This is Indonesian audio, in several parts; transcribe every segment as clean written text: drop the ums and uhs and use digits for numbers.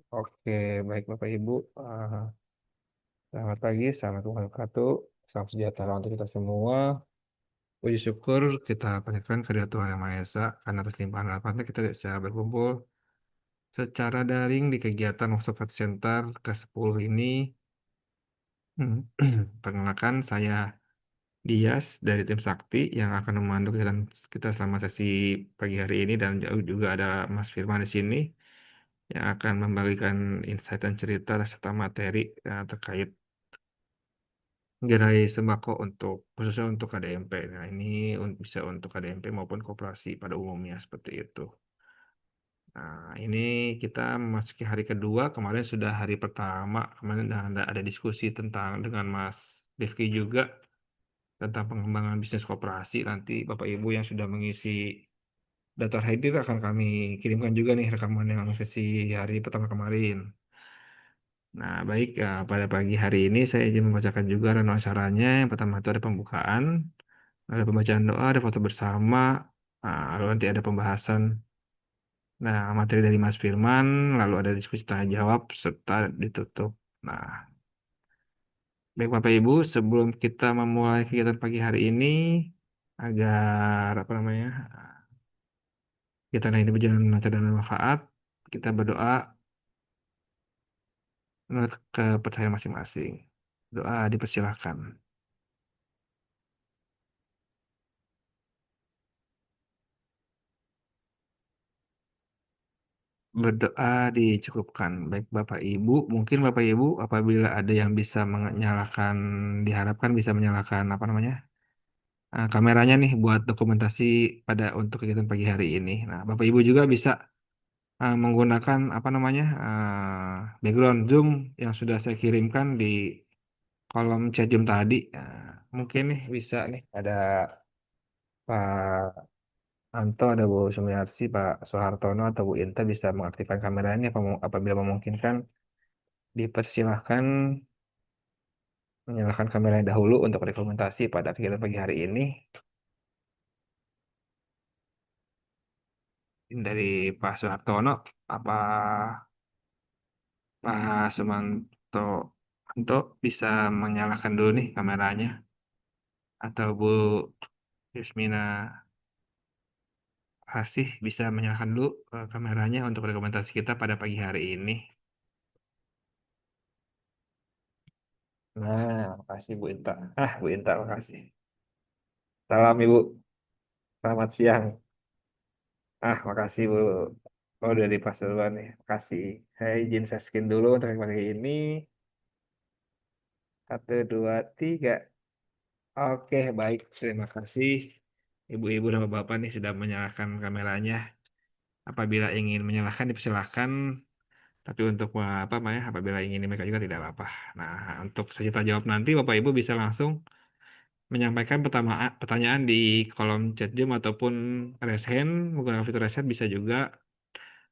Oke, baik Bapak Ibu. Eh, Selamat pagi, selamat wabarakatuh. Salam sejahtera untuk kita semua. Puji syukur kita panjatkan kehadirat Tuhan Yang Maha Esa, karena atas limpahan rahmatnya kita bisa berkumpul secara daring di kegiatan Workshop Center ke-10 ini. Hmm, Perkenalkan, saya Dias dari tim Sakti yang akan memandu kegiatan kita selama sesi pagi hari ini, dan juga ada Mas Firman di sini yang akan membagikan insight dan cerita serta materi terkait gerai sembako untuk khususnya untuk KDMP. Nah, ini bisa untuk KDMP maupun koperasi pada umumnya seperti itu. Nah, ini kita memasuki hari kedua. Kemarin sudah hari pertama. Kemarin ada diskusi tentang dengan Mas Rifki juga tentang pengembangan bisnis koperasi. Nanti Bapak Ibu yang sudah mengisi daftar hadir akan kami kirimkan juga nih rekaman yang sesi hari pertama kemarin. Nah, baik, pada pagi hari ini saya izin membacakan juga rundown acaranya. Yang pertama itu ada pembukaan, ada pembacaan doa, ada foto bersama, lalu nanti ada pembahasan. Nah, materi dari Mas Firman, lalu ada diskusi tanya jawab serta ditutup. Nah, baik Bapak Ibu, sebelum kita memulai kegiatan pagi hari ini, agar apa namanya, kegiatan ini berjalan lancar dan bermanfaat, kita berdoa menurut kepercayaan masing-masing. Doa dipersilahkan. Berdoa dicukupkan. Baik Bapak Ibu, mungkin Bapak Ibu apabila ada yang bisa menyalakan, diharapkan bisa menyalakan apa namanya, kameranya nih buat dokumentasi pada untuk kegiatan pagi hari ini. Nah, Bapak Ibu juga bisa menggunakan apa namanya, background Zoom yang sudah saya kirimkan di kolom chat Zoom tadi. Mungkin nih bisa nih ada Pak Anto, ada Bu Sumiarsi, Pak Soehartono atau Bu Inta bisa mengaktifkan kameranya apabila memungkinkan. Dipersilahkan menyalakan kameranya dahulu untuk dokumentasi pada kegiatan pagi hari ini. Dari Pak Soehartono, apa Pak Sumanto untuk bisa menyalakan dulu nih kameranya, atau Bu Yusmina Hasih bisa menyalakan dulu kameranya untuk dokumentasi kita pada pagi hari ini. Nah, makasih Bu Inta. Bu Inta, makasih. Salam Ibu, selamat siang. Makasih Bu. Oh, udah di pas duluan nih. Makasih. Saya izin saya skin dulu untuk yang pagi ini. Satu, dua, tiga. Oke, baik. Terima kasih. Ibu-ibu dan bapak nih sudah menyalakan kameranya. Apabila ingin menyalakan, dipersilahkan. Tapi untuk apa namanya, apabila ingin mereka juga tidak apa-apa. Nah, untuk sesi tanya jawab nanti, Bapak Ibu bisa langsung menyampaikan pertanyaan di kolom chat Zoom ataupun raise hand, menggunakan fitur raise hand bisa juga,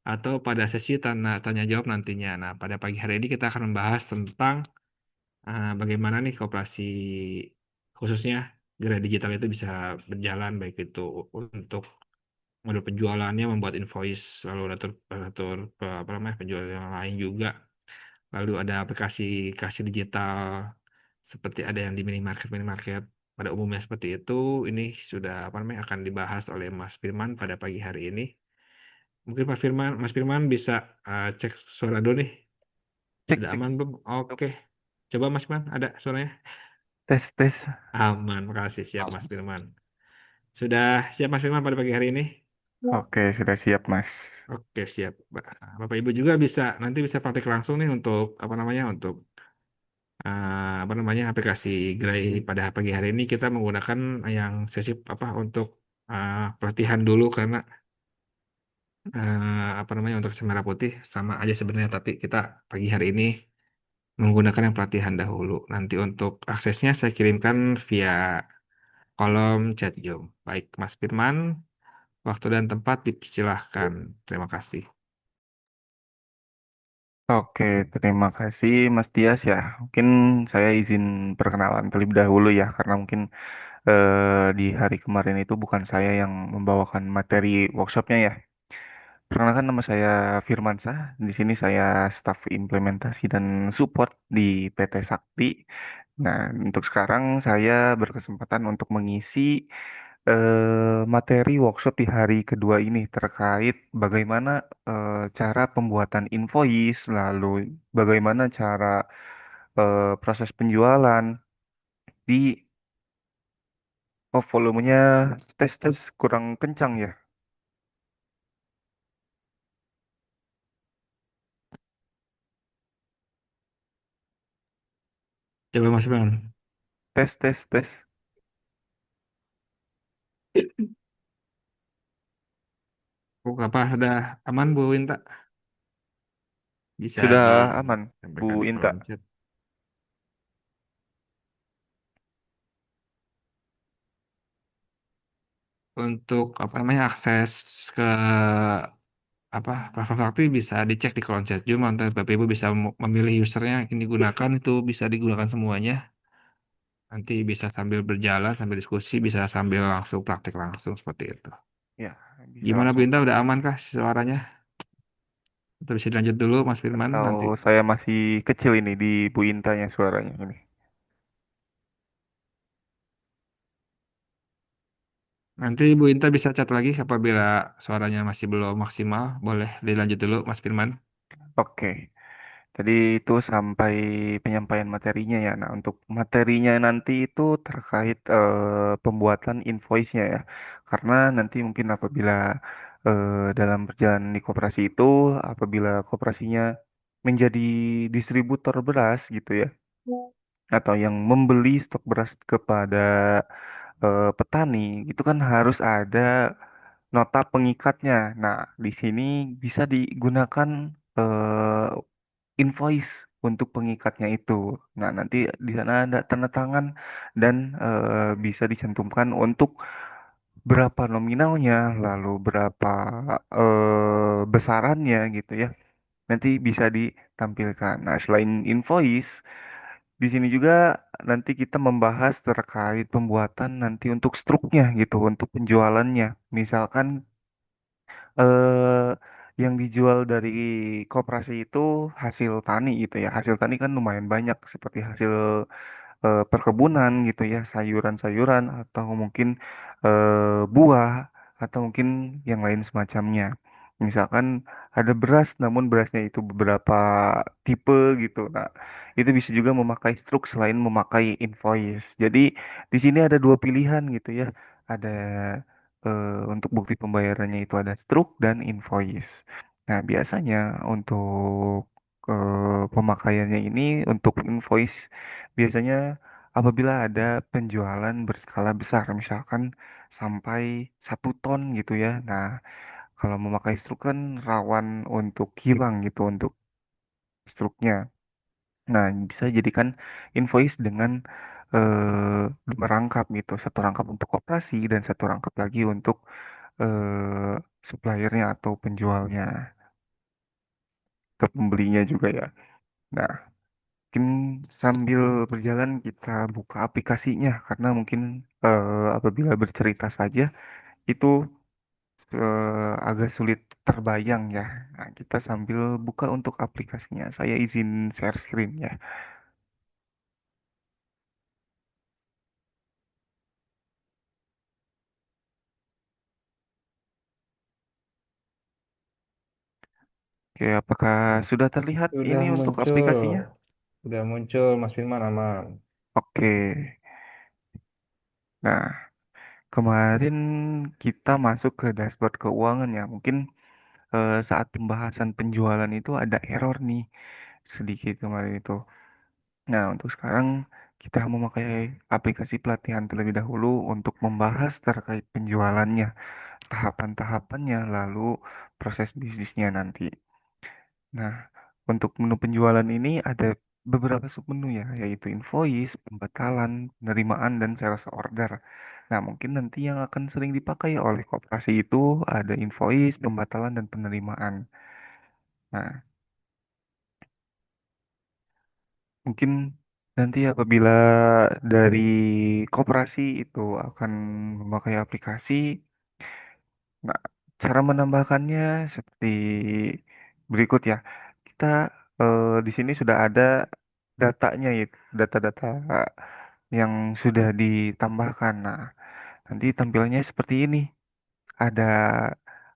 atau pada sesi tanya, tanya jawab nantinya. Nah, pada pagi hari ini kita akan membahas tentang bagaimana nih koperasi khususnya gerai digital itu bisa berjalan, baik itu untuk model penjualannya, membuat invoice, lalu atur apa namanya penjualan yang lain juga, lalu ada aplikasi kasir digital seperti ada yang di minimarket pada umumnya seperti itu. Ini sudah apa namanya akan dibahas oleh Mas Firman pada pagi hari ini. Mungkin Mas Firman bisa cek suara dulu nih, Cek, sudah cek. aman belum? Oke, coba Mas Firman, ada suaranya? Tes, tes. Aman, makasih. Siap, Mas Firman. Sudah siap, Mas Firman, pada pagi hari ini? Oke, sudah siap, Mas. Oke, siap. Bapak Ibu juga bisa, nanti bisa praktik langsung nih untuk, apa namanya, untuk, apa namanya, aplikasi Gray pada pagi hari ini kita menggunakan yang sesi, apa, untuk pelatihan dulu, karena, apa namanya, untuk merah putih sama aja sebenarnya, tapi kita pagi hari ini menggunakan yang pelatihan dahulu. Nanti untuk aksesnya saya kirimkan via kolom chat Zoom. Baik, Mas Firman. Waktu dan tempat dipersilahkan. Terima kasih. Oke, terima kasih, Mas Tias ya. Mungkin saya izin perkenalan terlebih dahulu ya, karena mungkin di hari kemarin itu bukan saya yang membawakan materi workshopnya ya. Perkenalkan nama saya Firmansyah. Di sini saya staf implementasi dan support di PT Sakti. Nah, untuk sekarang saya berkesempatan untuk mengisi materi workshop di hari kedua ini terkait bagaimana cara pembuatan invoice, lalu bagaimana cara proses penjualan di volumenya tes kurang kencang ya. Coba Mas Firman. Tes. Oh, apa sudah aman Bu Winta? Bisa Sudah aman, disampaikan Bu di Inta. kolom chat. Untuk apa namanya akses ke apa platform Sakti bisa dicek di kolom chat. Cuma nanti Bapak Ibu bisa memilih usernya yang ingin digunakan itu bisa digunakan semuanya. Nanti bisa sambil berjalan, sambil diskusi, bisa sambil langsung praktik langsung seperti itu. Ya, bisa Gimana Bu langsung. Inta, udah aman kah suaranya? Atau bisa dilanjut dulu Mas Firman Atau nanti. saya masih kecil ini di Bu Intanya suaranya ini. Nanti Bu Inta bisa chat lagi apabila suaranya masih belum maksimal. Boleh dilanjut dulu Mas Firman. Oke, tadi itu sampai penyampaian materinya ya. Nah, untuk materinya nanti itu terkait pembuatan invoice-nya ya. Karena nanti mungkin apabila dalam perjalanan di koperasi itu, apabila koperasinya menjadi distributor beras gitu ya, atau yang membeli stok beras kepada petani, itu kan harus ada nota pengikatnya. Nah, di sini bisa digunakan eh, invoice untuk pengikatnya itu. Nah, nanti di sana ada tanda tangan dan bisa dicantumkan untuk berapa nominalnya, lalu berapa besarannya gitu ya. Nanti bisa ditampilkan. Nah, selain invoice, di sini juga nanti kita membahas terkait pembuatan nanti untuk struknya gitu, untuk penjualannya. Misalkan eh yang dijual dari koperasi itu hasil tani gitu ya. Hasil tani kan lumayan banyak seperti hasil perkebunan gitu ya, sayuran-sayuran atau mungkin buah atau mungkin yang lain semacamnya. Misalkan ada beras, namun berasnya itu beberapa tipe gitu. Nah, itu bisa juga memakai struk selain memakai invoice. Jadi di sini ada dua pilihan gitu ya. Ada untuk bukti pembayarannya itu ada struk dan invoice. Nah, biasanya untuk pemakaiannya ini untuk invoice biasanya apabila ada penjualan berskala besar, misalkan sampai 1 ton gitu ya. Nah, kalau memakai struk kan rawan untuk hilang gitu untuk struknya. Nah, bisa jadikan invoice dengan dua rangkap gitu. Satu rangkap untuk koperasi dan satu rangkap lagi untuk suppliernya atau penjualnya ke pembelinya juga ya. Nah, mungkin sambil berjalan kita buka aplikasinya karena mungkin apabila bercerita saja itu agak sulit terbayang ya. Nah, kita sambil buka untuk aplikasinya. Saya izin share screen ya. Oke, apakah sudah terlihat Sudah ini untuk muncul, aplikasinya? sudah muncul Mas Firman aman. Oke. Nah, kemarin kita masuk ke dashboard keuangan ya. Mungkin saat pembahasan penjualan itu ada error nih sedikit kemarin itu. Nah, untuk sekarang kita memakai aplikasi pelatihan terlebih dahulu untuk membahas terkait penjualannya, tahapan-tahapannya, lalu proses bisnisnya nanti. Nah, untuk menu penjualan ini ada beberapa submenu ya, yaitu invoice, pembatalan, penerimaan, dan sales order. Nah, mungkin nanti yang akan sering dipakai oleh koperasi itu ada invoice, pembatalan, dan penerimaan. Nah, mungkin nanti apabila dari koperasi itu akan memakai aplikasi, nah, cara menambahkannya seperti berikut ya. Kita di sini sudah ada datanya ya, data-data yang sudah ditambahkan. Nah, nanti tampilannya seperti ini. Ada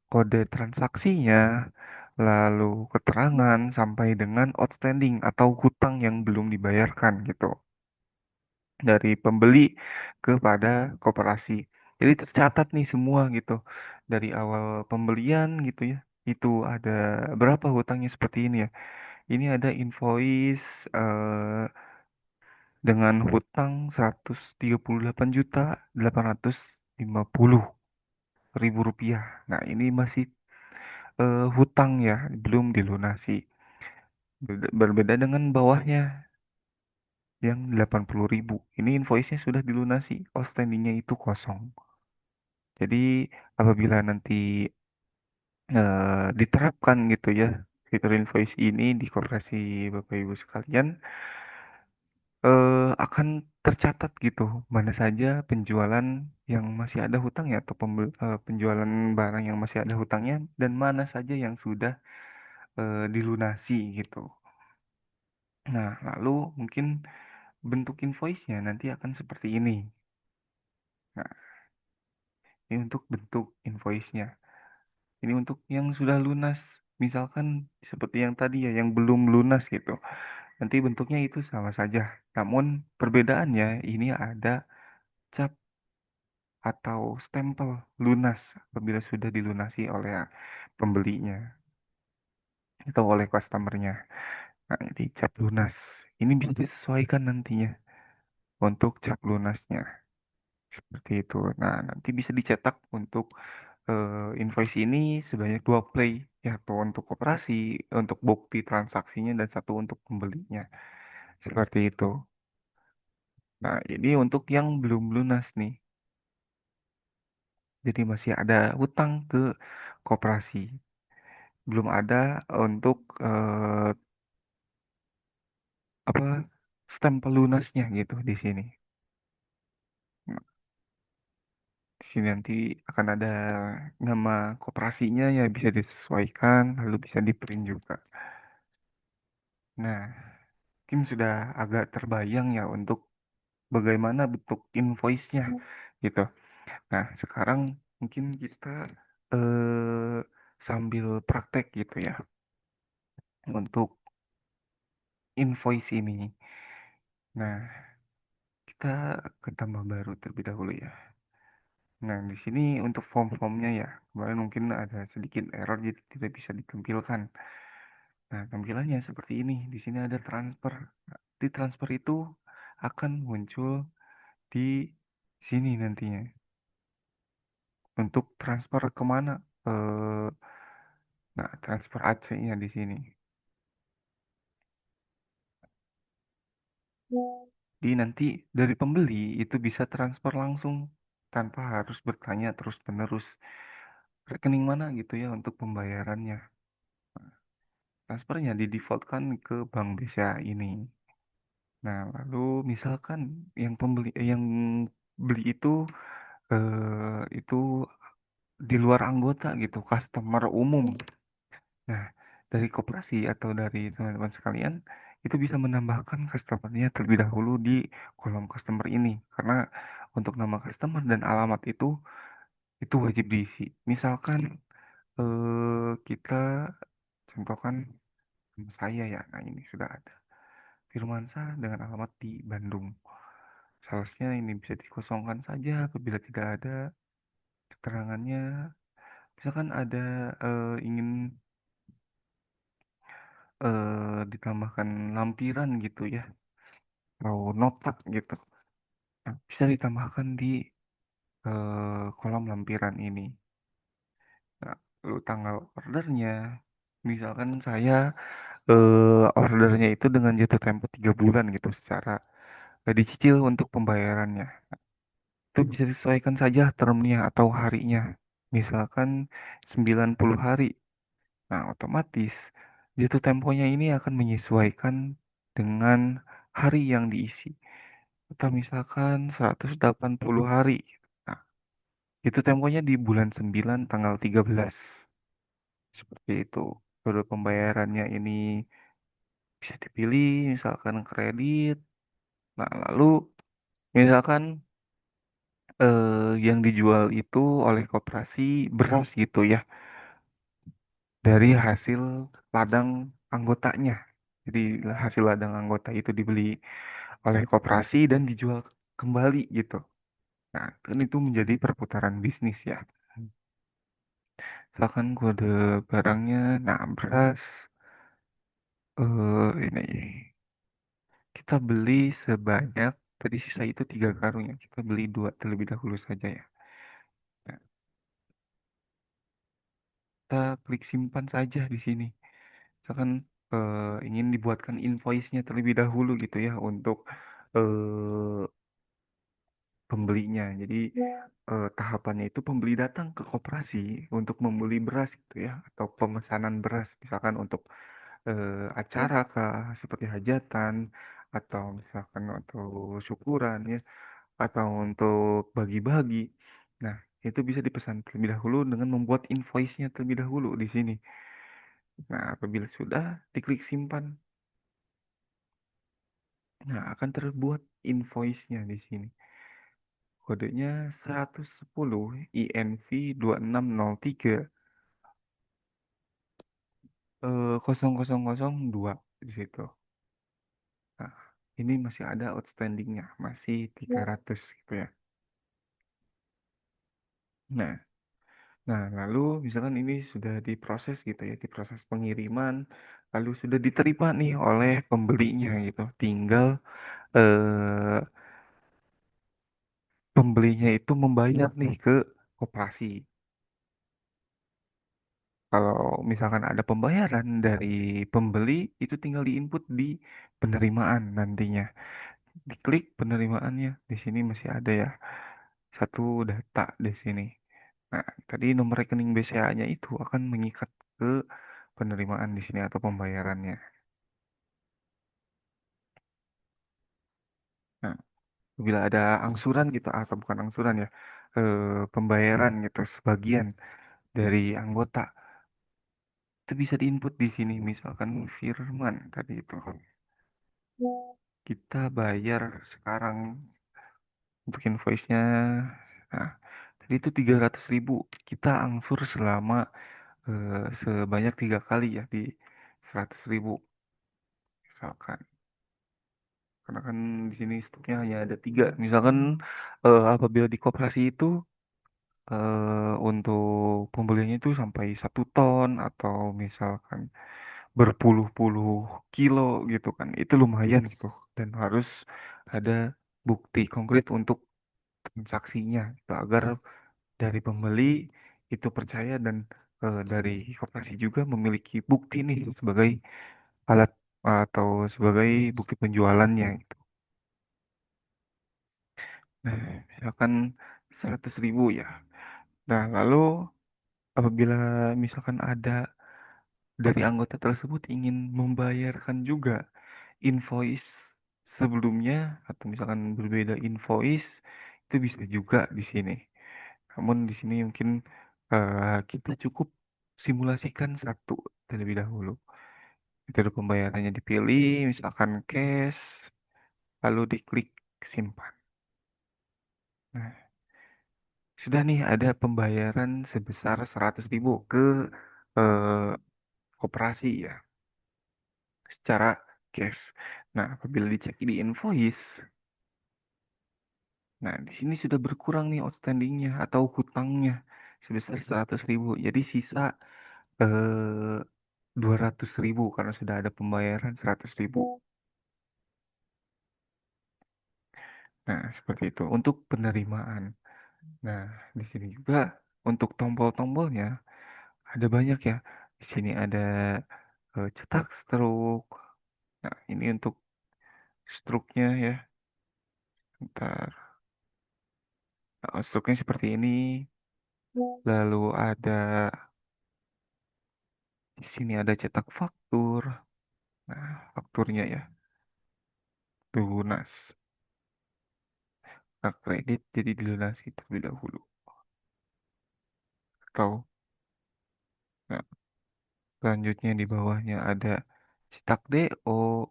kode transaksinya, lalu keterangan sampai dengan outstanding atau hutang yang belum dibayarkan gitu dari pembeli kepada koperasi. Jadi tercatat nih semua gitu dari awal pembelian gitu ya. Itu ada berapa hutangnya seperti ini ya. Ini ada invoice dengan hutang 138.850.000 rupiah. Nah, ini masih hutang ya, belum dilunasi. Berbeda dengan bawahnya yang 80.000. Ini invoice-nya sudah dilunasi, outstanding-nya itu kosong. Jadi apabila nanti diterapkan gitu ya fitur invoice ini di koperasi Bapak Ibu sekalian, akan tercatat gitu mana saja penjualan yang masih ada hutangnya atau penjualan barang yang masih ada hutangnya dan mana saja yang sudah dilunasi gitu. Nah, lalu mungkin bentuk invoice-nya nanti akan seperti ini. Nah, ini untuk bentuk invoice-nya. Ini untuk yang sudah lunas. Misalkan seperti yang tadi ya, yang belum lunas gitu. Nanti bentuknya itu sama saja. Namun perbedaannya ini ada cap atau stempel lunas apabila sudah dilunasi oleh pembelinya atau oleh customernya. Nah, ini cap lunas. Ini bisa disesuaikan nantinya untuk cap lunasnya. Seperti itu. Nah, nanti bisa dicetak untuk invoice ini sebanyak 2 play, yaitu untuk koperasi, untuk bukti transaksinya, dan satu untuk pembelinya. Seperti itu. Nah, ini untuk yang belum lunas nih. Jadi masih ada hutang ke koperasi. Belum ada untuk apa stempel lunasnya gitu di sini. Nah, di sini nanti akan ada nama koperasinya ya bisa disesuaikan, lalu bisa di print juga. Nah, mungkin sudah agak terbayang ya untuk bagaimana bentuk invoice-nya gitu. Nah, sekarang mungkin kita eh, sambil praktek gitu ya untuk invoice ini. Nah, kita ke tambah baru terlebih dahulu ya. Nah, di sini untuk form-formnya ya, kemarin mungkin ada sedikit error jadi tidak bisa ditampilkan. Nah, tampilannya seperti ini. Di sini ada transfer. Nah, di transfer itu akan muncul di sini nantinya. Untuk transfer kemana? Eh, nah, transfer AC-nya di sini. Di nanti dari pembeli itu bisa transfer langsung tanpa harus bertanya terus-menerus rekening mana gitu ya untuk pembayarannya. Transfernya di defaultkan ke Bank BCA ini. Nah, lalu misalkan yang beli itu di luar anggota gitu, customer umum. Nah, dari koperasi atau dari teman-teman sekalian itu bisa menambahkan customernya terlebih dahulu di kolom customer ini karena untuk nama customer dan alamat itu wajib diisi. Misalkan kita contohkan nama saya ya. Nah, ini sudah ada. Firmansyah dengan alamat di Bandung. Salesnya ini bisa dikosongkan saja apabila tidak ada keterangannya. Misalkan ada ingin ditambahkan lampiran gitu ya, atau nota gitu. Nah, bisa ditambahkan di kolom lampiran ini. Nah, lalu tanggal ordernya, misalkan saya ordernya itu dengan jatuh tempo 3 bulan gitu secara dicicil untuk pembayarannya. Itu bisa disesuaikan saja termnya atau harinya. Misalkan 90 hari. Nah, otomatis jatuh temponya ini akan menyesuaikan dengan hari yang diisi. Atau misalkan 180 hari. Nah, Itu temponya di bulan 9 tanggal 13. Seperti itu. Kode pembayarannya ini bisa dipilih misalkan kredit. Nah, lalu misalkan yang dijual itu oleh koperasi beras gitu ya, dari hasil ladang anggotanya. Jadi hasil ladang anggota itu dibeli oleh koperasi dan dijual kembali gitu. Nah, kan itu menjadi perputaran bisnis ya. Misalkan kode barangnya, nah beras, ini kita beli sebanyak tadi sisa itu 3 karung ya. Kita beli dua terlebih dahulu saja ya. Nah, kita klik simpan saja di sini. Misalkan ingin dibuatkan invoice-nya terlebih dahulu gitu ya untuk eh, pembelinya. Jadi tahapannya itu pembeli datang ke koperasi untuk membeli beras gitu ya, atau pemesanan beras misalkan untuk acara kah seperti hajatan atau misalkan atau syukuran ya atau untuk bagi-bagi. Nah, itu bisa dipesan terlebih dahulu dengan membuat invoice-nya terlebih dahulu di sini. Nah, apabila sudah diklik simpan, nah akan terbuat invoice-nya di sini. Kodenya 110 INV 2603 0002 di situ. Nah, ini masih ada outstandingnya, masih 300 gitu ya. Nah, nah lalu misalkan ini sudah diproses gitu ya, diproses pengiriman, lalu sudah diterima nih oleh pembelinya gitu. Tinggal eh, pembelinya itu membayar nih ke koperasi. Kalau misalkan ada pembayaran dari pembeli, itu tinggal diinput di penerimaan nantinya. Diklik penerimaannya. Di sini masih ada ya satu data di sini. Nah, tadi nomor rekening BCA-nya itu akan mengikat ke penerimaan di sini atau pembayarannya. Nah, bila ada angsuran gitu atau bukan angsuran ya, pembayaran gitu sebagian dari anggota itu bisa diinput di sini. Misalkan Firman tadi itu kita bayar sekarang untuk invoice-nya. Nah, tadi itu 300.000 kita angsur selama sebanyak 3 kali ya di 100.000 misalkan. Karena kan di sini stoknya hanya ada 3. Misalkan apabila di koperasi itu untuk pembeliannya itu sampai 1 ton atau misalkan berpuluh-puluh kilo gitu kan. Itu lumayan gitu. Dan harus ada bukti konkret untuk transaksinya gitu, agar dari pembeli itu percaya dan dari koperasi juga memiliki bukti nih sebagai alat atau sebagai bukti penjualannya gitu. Nah, misalkan 100.000 ya. Nah, lalu apabila misalkan ada dari anggota tersebut ingin membayarkan juga invoice sebelumnya atau misalkan berbeda invoice, itu bisa juga di sini. Namun di sini mungkin kita cukup simulasikan satu terlebih dahulu. Metode pembayarannya dipilih, misalkan cash, lalu diklik simpan. Nah, sudah nih ada pembayaran sebesar 100.000 ke eh, koperasi ya, secara cash. Nah, apabila dicek di invoice, nah di sini sudah berkurang nih outstandingnya atau hutangnya sebesar 100.000. Jadi sisa 200.000 karena sudah ada pembayaran 100.000. Nah, seperti itu untuk penerimaan. Nah, di sini juga untuk tombol-tombolnya ada banyak ya. Di sini ada cetak stroke. Nah, ini untuk stroke-nya ya. Ntar, nah, stroke-nya seperti ini. Lalu ada di sini ada cetak faktur. Nah, fakturnya ya lunas. Nah, kredit jadi dilunasi terlebih dahulu. Tahu. Nah, selanjutnya di bawahnya ada cetak DO.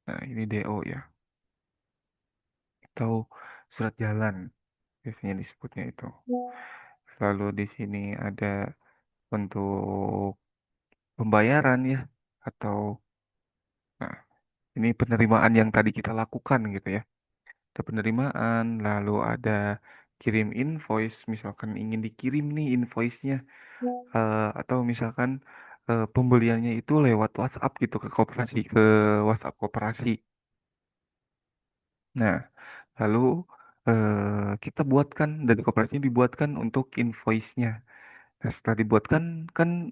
Nah, ini DO ya. Atau surat jalan biasanya disebutnya itu. Lalu di sini ada untuk pembayaran ya, atau nah, ini penerimaan yang tadi kita lakukan gitu ya. Ada penerimaan, lalu ada kirim invoice, misalkan ingin dikirim nih invoice-nya, atau misalkan pembeliannya itu lewat WhatsApp gitu ke koperasi, ke WhatsApp koperasi. Nah, lalu kita buatkan dari koperasinya dibuatkan untuk invoice-nya. Nah, setelah dibuatkan kan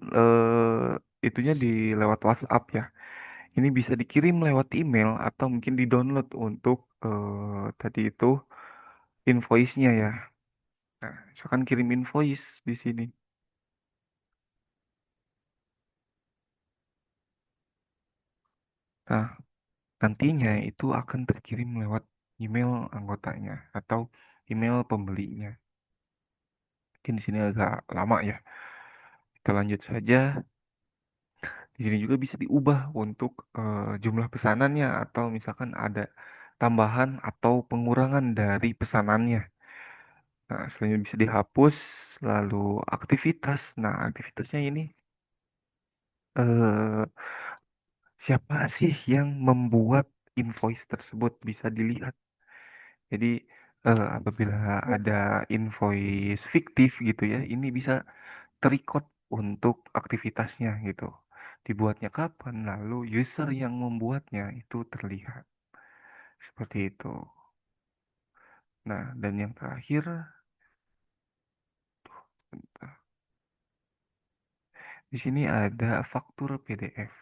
itunya di lewat WhatsApp ya. Ini bisa dikirim lewat email atau mungkin di-download untuk tadi itu invoice-nya ya. Nah, misalkan kirim invoice di sini. Nah, nantinya itu akan terkirim lewat email anggotanya atau email pembelinya. Mungkin di sini agak lama ya. Kita lanjut saja. Di sini juga bisa diubah untuk jumlah pesanannya atau misalkan ada tambahan atau pengurangan dari pesanannya. Nah, selanjutnya bisa dihapus, lalu aktivitas. Nah, aktivitasnya ini eh, siapa sih yang membuat invoice tersebut bisa dilihat. Jadi apabila ada invoice fiktif gitu ya, ini bisa terrecord untuk aktivitasnya gitu. Dibuatnya kapan, lalu user yang membuatnya itu terlihat. Seperti itu. Nah, dan yang terakhir, di sini ada faktur PDF.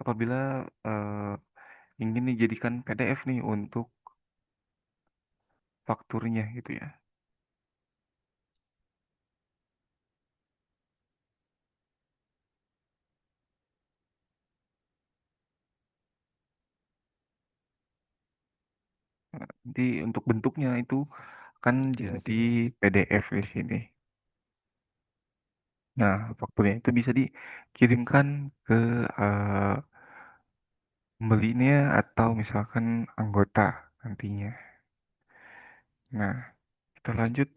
Apabila ingin dijadikan PDF nih untuk fakturnya gitu ya. Nanti untuk bentuknya itu kan jadi PDF di sini. Nah, fakturnya itu bisa dikirimkan ke eh, pembelinya atau misalkan anggota nantinya. Nah, kita lanjut.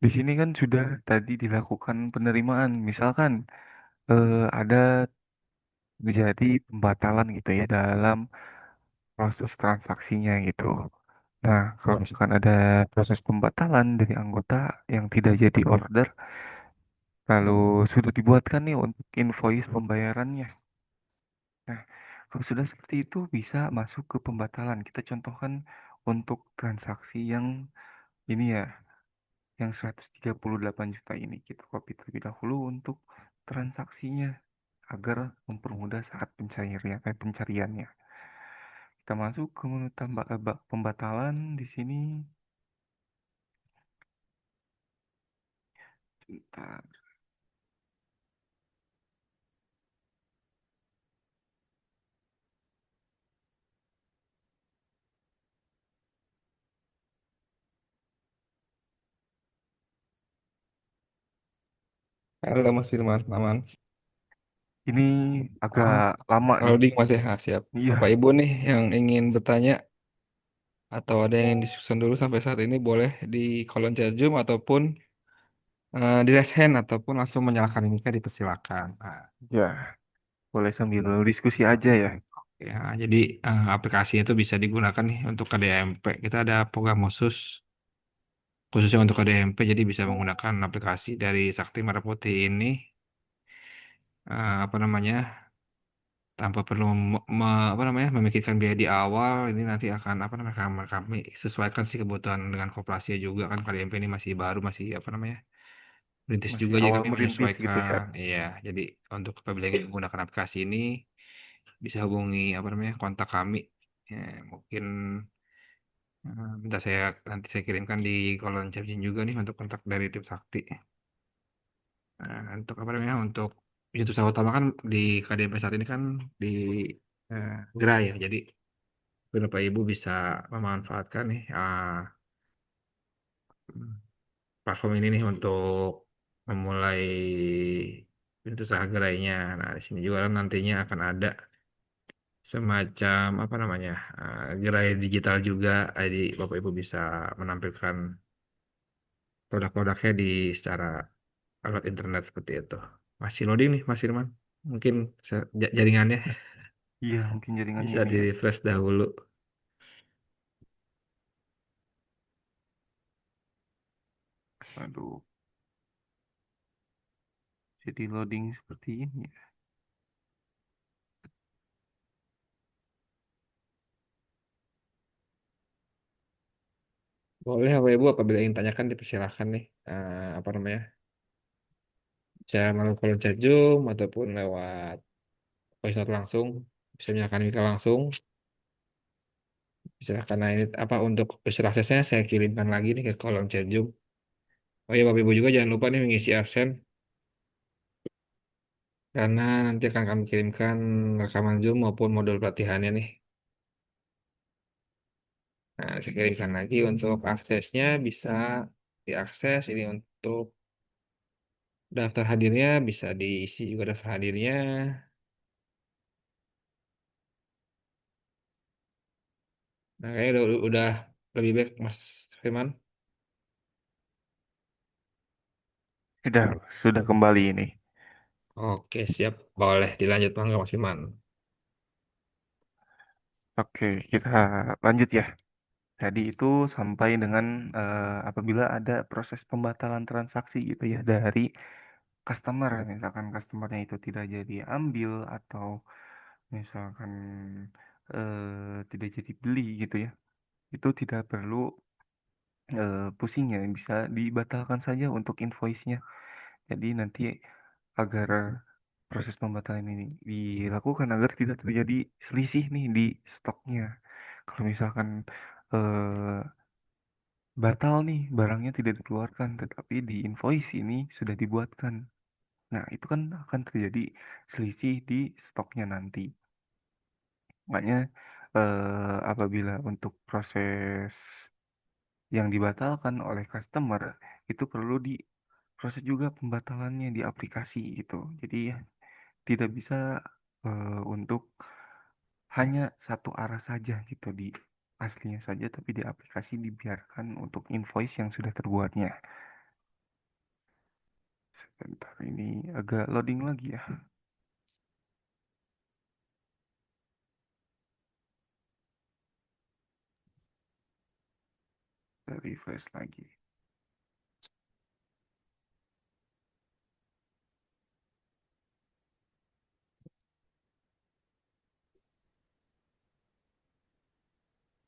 Di sini kan sudah tadi dilakukan penerimaan. Misalkan ada terjadi pembatalan gitu ya dalam proses transaksinya gitu. Nah, kalau misalkan ada proses pembatalan dari anggota yang tidak jadi order, lalu sudah dibuatkan nih untuk invoice pembayarannya. Nah, kalau sudah seperti itu bisa masuk ke pembatalan. Kita contohkan untuk transaksi yang ini ya, yang 138 juta ini. Kita copy terlebih dahulu untuk transaksinya agar mempermudah saat pencariannya. Kita masuk ke menu tambah pembatalan di sini. Bentar. Halo Mas Firman, aman. Ini agak Ah, lama nih. loading Mas ya, ah, siap. Bapak Iya, Ibu nih yang ingin bertanya atau ada yang disusun dulu sampai saat ini boleh di kolom chat Zoom ataupun di raise hand ataupun langsung menyalakan ini kan dipersilakan. Nah, ya, boleh sambil diskusi aja ya. ya, jadi aplikasinya itu bisa digunakan nih untuk KDMP. Kita ada program khusus khususnya untuk KDMP, jadi bisa menggunakan aplikasi dari Sakti Merah Putih ini apa namanya tanpa perlu apa namanya memikirkan biaya di awal. Ini nanti akan apa namanya kami sesuaikan sih kebutuhan dengan koperasi juga kan KDMP ini masih baru masih apa namanya rintis Masih juga jadi awal kami merintis gitu ya. menyesuaikan. Iya, jadi untuk apabila ingin menggunakan aplikasi ini bisa hubungi apa namanya kontak kami. Ya, mungkin bisa nanti saya kirimkan di kolom chat juga nih untuk kontak dari tim Sakti. Untuk apa namanya untuk pintu usaha utama kan di KDP saat ini kan di Gerai ya. Jadi Bapak Ibu bisa memanfaatkan nih platform ini nih untuk memulai pintu usaha gerainya. Nah, di sini juga kan nantinya akan ada semacam apa namanya gerai digital juga. Jadi Bapak Ibu bisa menampilkan produk-produknya di secara alat internet seperti itu. Masih loading nih Mas Firman. Mungkin jaringannya Iya, mungkin jaringannya bisa ini di ya. refresh dahulu. Aduh, jadi loading seperti ini ya. Boleh Bapak Ibu apabila ingin tanyakan dipersilakan nih apa namanya saya melalui kolom chat Zoom ataupun lewat voice note langsung bisa menyalakan mic langsung bisa karena ini apa untuk visual aksesnya saya kirimkan lagi nih ke kolom chat Zoom. Oh iya Bapak Ibu juga jangan lupa nih mengisi absen karena nanti akan kami kirimkan rekaman Zoom maupun modul pelatihannya nih. Nah, saya kirimkan lagi untuk aksesnya bisa diakses ini untuk daftar hadirnya bisa diisi juga daftar hadirnya. Nah, kayaknya udah lebih baik Mas Firman. Sudah kembali ini. Oke, siap. Boleh dilanjut Bang Mas Firman. Oke, kita lanjut ya. Jadi itu sampai dengan apabila ada proses pembatalan transaksi gitu ya dari customer, misalkan customernya itu tidak jadi ambil atau misalkan tidak jadi beli gitu ya, itu tidak perlu pusing ya, bisa dibatalkan saja untuk invoice-nya. Jadi nanti agar proses pembatalan ini dilakukan agar tidak terjadi selisih nih di stoknya. Kalau misalkan eh, batal nih barangnya tidak dikeluarkan, tetapi di invoice ini sudah dibuatkan. Nah, itu kan akan terjadi selisih di stoknya nanti. Makanya apabila untuk proses yang dibatalkan oleh customer itu perlu diproses juga pembatalannya di aplikasi gitu. Jadi ya tidak bisa untuk hanya satu arah saja gitu di aslinya saja, tapi di aplikasi dibiarkan untuk invoice yang sudah terbuatnya. Sebentar ini agak loading lagi ya. Kita refresh lagi.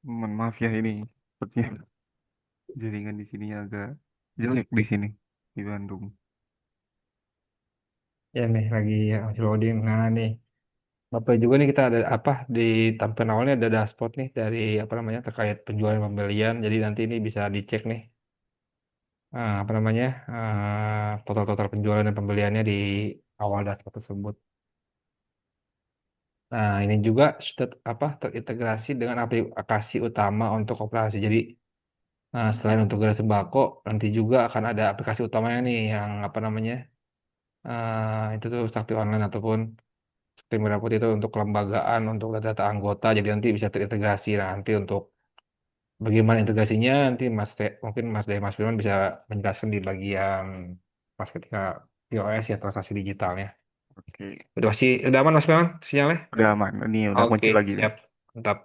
Mohon maaf ya ini sepertinya jaringan di sini agak jelek di sini di Bandung. Ya nih lagi masih loading. Nah nih, Bapak juga nih kita ada apa di tampilan awalnya ada dashboard nih dari apa namanya terkait penjualan dan pembelian. Jadi nanti ini bisa dicek nih apa namanya total-total penjualan dan pembeliannya di awal dashboard tersebut. Nah ini juga sudah apa terintegrasi dengan aplikasi utama untuk operasi. Jadi selain untuk gerai sembako, nanti juga akan ada aplikasi utamanya nih yang apa namanya itu tuh Sakti Online ataupun Sakti Merah Putih itu untuk kelembagaan, untuk data-data anggota. Jadi nanti bisa terintegrasi. Nah, nanti untuk bagaimana integrasinya nanti mungkin Mas Day Mas Firman bisa menjelaskan di bagian pas ketika POS ya transaksi digitalnya. Oke, Udah aman Mas Firman sinyalnya? udah aman. Ini udah Oke, muncul lagi nih. siap. Mantap.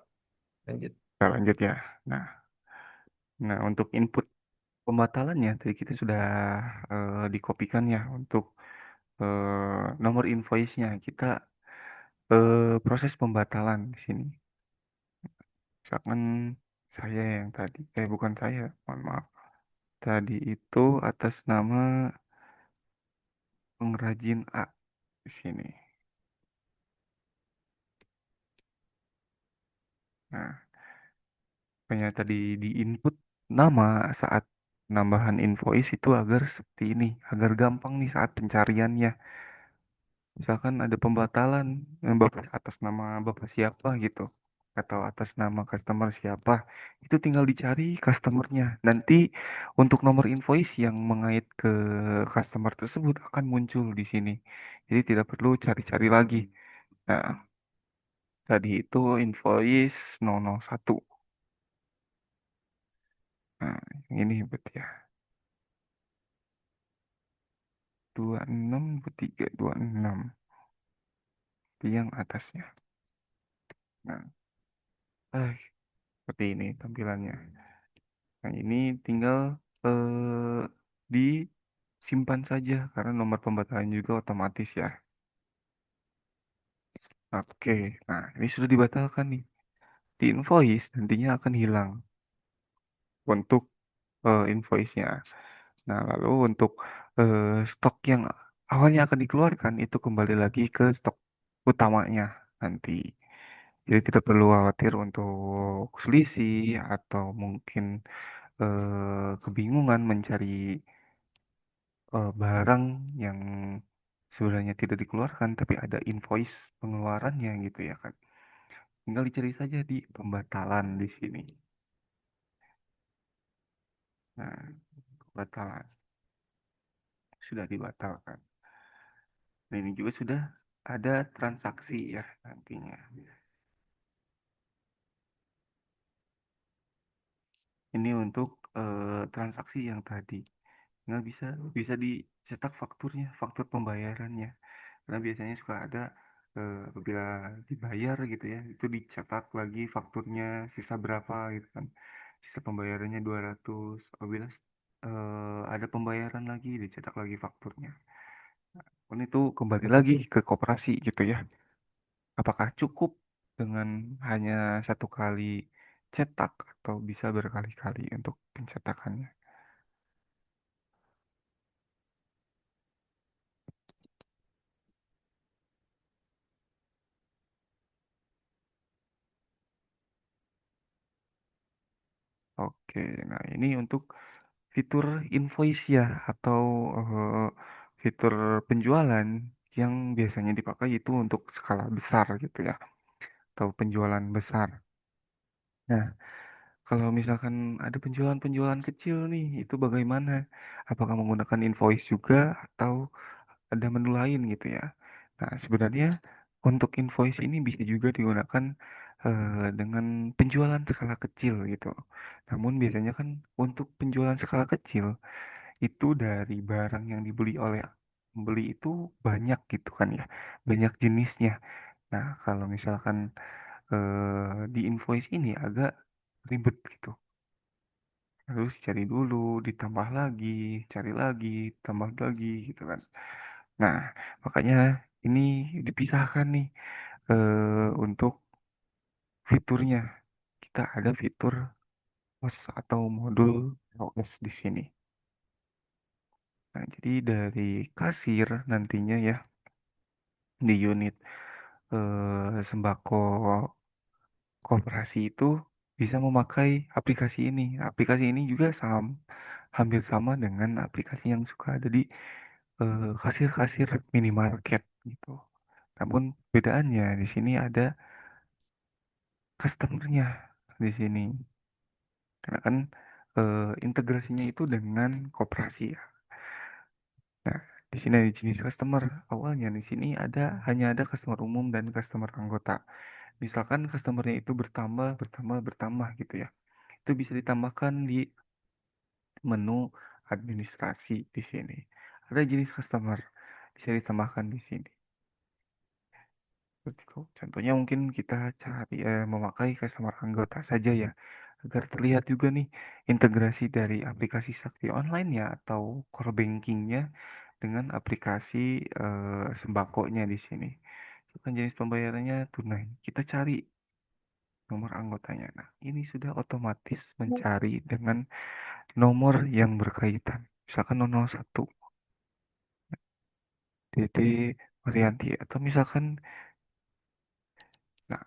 Lanjut. Kita lanjut ya. Nah, nah untuk input pembatalannya tadi kita sudah dikopikan ya untuk nomor invoice-nya. Kita proses pembatalan di sini. Misalkan saya yang tadi, bukan saya, mohon maaf. Tadi itu atas nama pengrajin A di sini. Nah, makanya tadi di input nama saat penambahan invoice itu agar seperti ini, agar gampang nih saat pencariannya. Misalkan ada pembatalan Bapak atas nama Bapak siapa gitu. atau atas nama customer siapa, itu tinggal dicari customernya. Nanti untuk nomor invoice yang mengait ke customer tersebut akan muncul di sini. Jadi tidak perlu cari-cari lagi. Nah, tadi itu invoice 001. Nah, yang ini berarti ya 26 bertiga 26 itu yang atasnya. Nah, seperti ini tampilannya. Nah, ini tinggal eh, disimpan saja karena nomor pembatalan juga otomatis ya. Oke, nah ini sudah dibatalkan nih. Di invoice nantinya akan hilang untuk invoice-nya. Nah, lalu untuk stok yang awalnya akan dikeluarkan itu kembali lagi ke stok utamanya nanti. Jadi tidak perlu khawatir untuk selisih atau mungkin kebingungan mencari barang yang sebenarnya tidak dikeluarkan tapi ada invoice pengeluarannya gitu ya kan. Tinggal dicari saja di pembatalan di sini. Nah, pembatalan sudah dibatalkan. Nah, ini juga sudah ada transaksi ya nantinya. Ini untuk transaksi yang tadi. Nah, bisa bisa dicetak fakturnya, faktur pembayarannya. Karena biasanya suka ada apabila dibayar gitu ya, itu dicetak lagi fakturnya sisa berapa gitu kan. Sisa pembayarannya 200. Apabila ada pembayaran lagi dicetak lagi fakturnya. Pun itu kembali lagi ke koperasi gitu ya. Apakah cukup dengan hanya satu kali cetak atau bisa berkali-kali untuk pencetakannya? Oke, nah ini untuk fitur invoice ya atau eh, fitur penjualan yang biasanya dipakai itu untuk skala besar gitu ya atau penjualan besar. Nah, kalau misalkan ada penjualan-penjualan kecil nih, itu bagaimana? Apakah menggunakan invoice juga atau ada menu lain gitu ya? Nah, sebenarnya untuk invoice ini bisa juga digunakan dengan penjualan skala kecil gitu. Namun biasanya kan untuk penjualan skala kecil itu dari barang yang dibeli oleh pembeli itu banyak gitu kan ya, banyak jenisnya. Nah, kalau misalkan di invoice ini agak ribet gitu. Harus cari dulu, ditambah lagi, cari lagi, tambah lagi gitu kan. Nah, makanya ini dipisahkan nih untuk fiturnya. Kita ada fitur POS atau modul POS di sini. Nah, jadi dari kasir nantinya ya di unit sembako koperasi itu bisa memakai aplikasi ini. Aplikasi ini juga hampir sama dengan aplikasi yang suka ada di kasir-kasir minimarket gitu. Namun bedaannya di sini ada customernya di sini. Karena kan integrasinya itu dengan koperasi ya. Nah, di sini ada jenis customer. Awalnya di sini hanya ada customer umum dan customer anggota. Misalkan customernya itu bertambah, bertambah, bertambah gitu ya. Itu bisa ditambahkan di menu administrasi di sini. Ada jenis customer bisa ditambahkan di sini. Seperti itu. Contohnya mungkin kita cari memakai customer anggota saja ya, agar terlihat juga nih integrasi dari aplikasi Sakti Online ya atau core bankingnya dengan aplikasi sembakonya di sini. Itu kan jenis pembayarannya tunai. Kita cari nomor anggotanya. Nah, ini sudah otomatis mencari dengan nomor yang berkaitan. Misalkan 001, Dede Marianti atau misalkan, nah,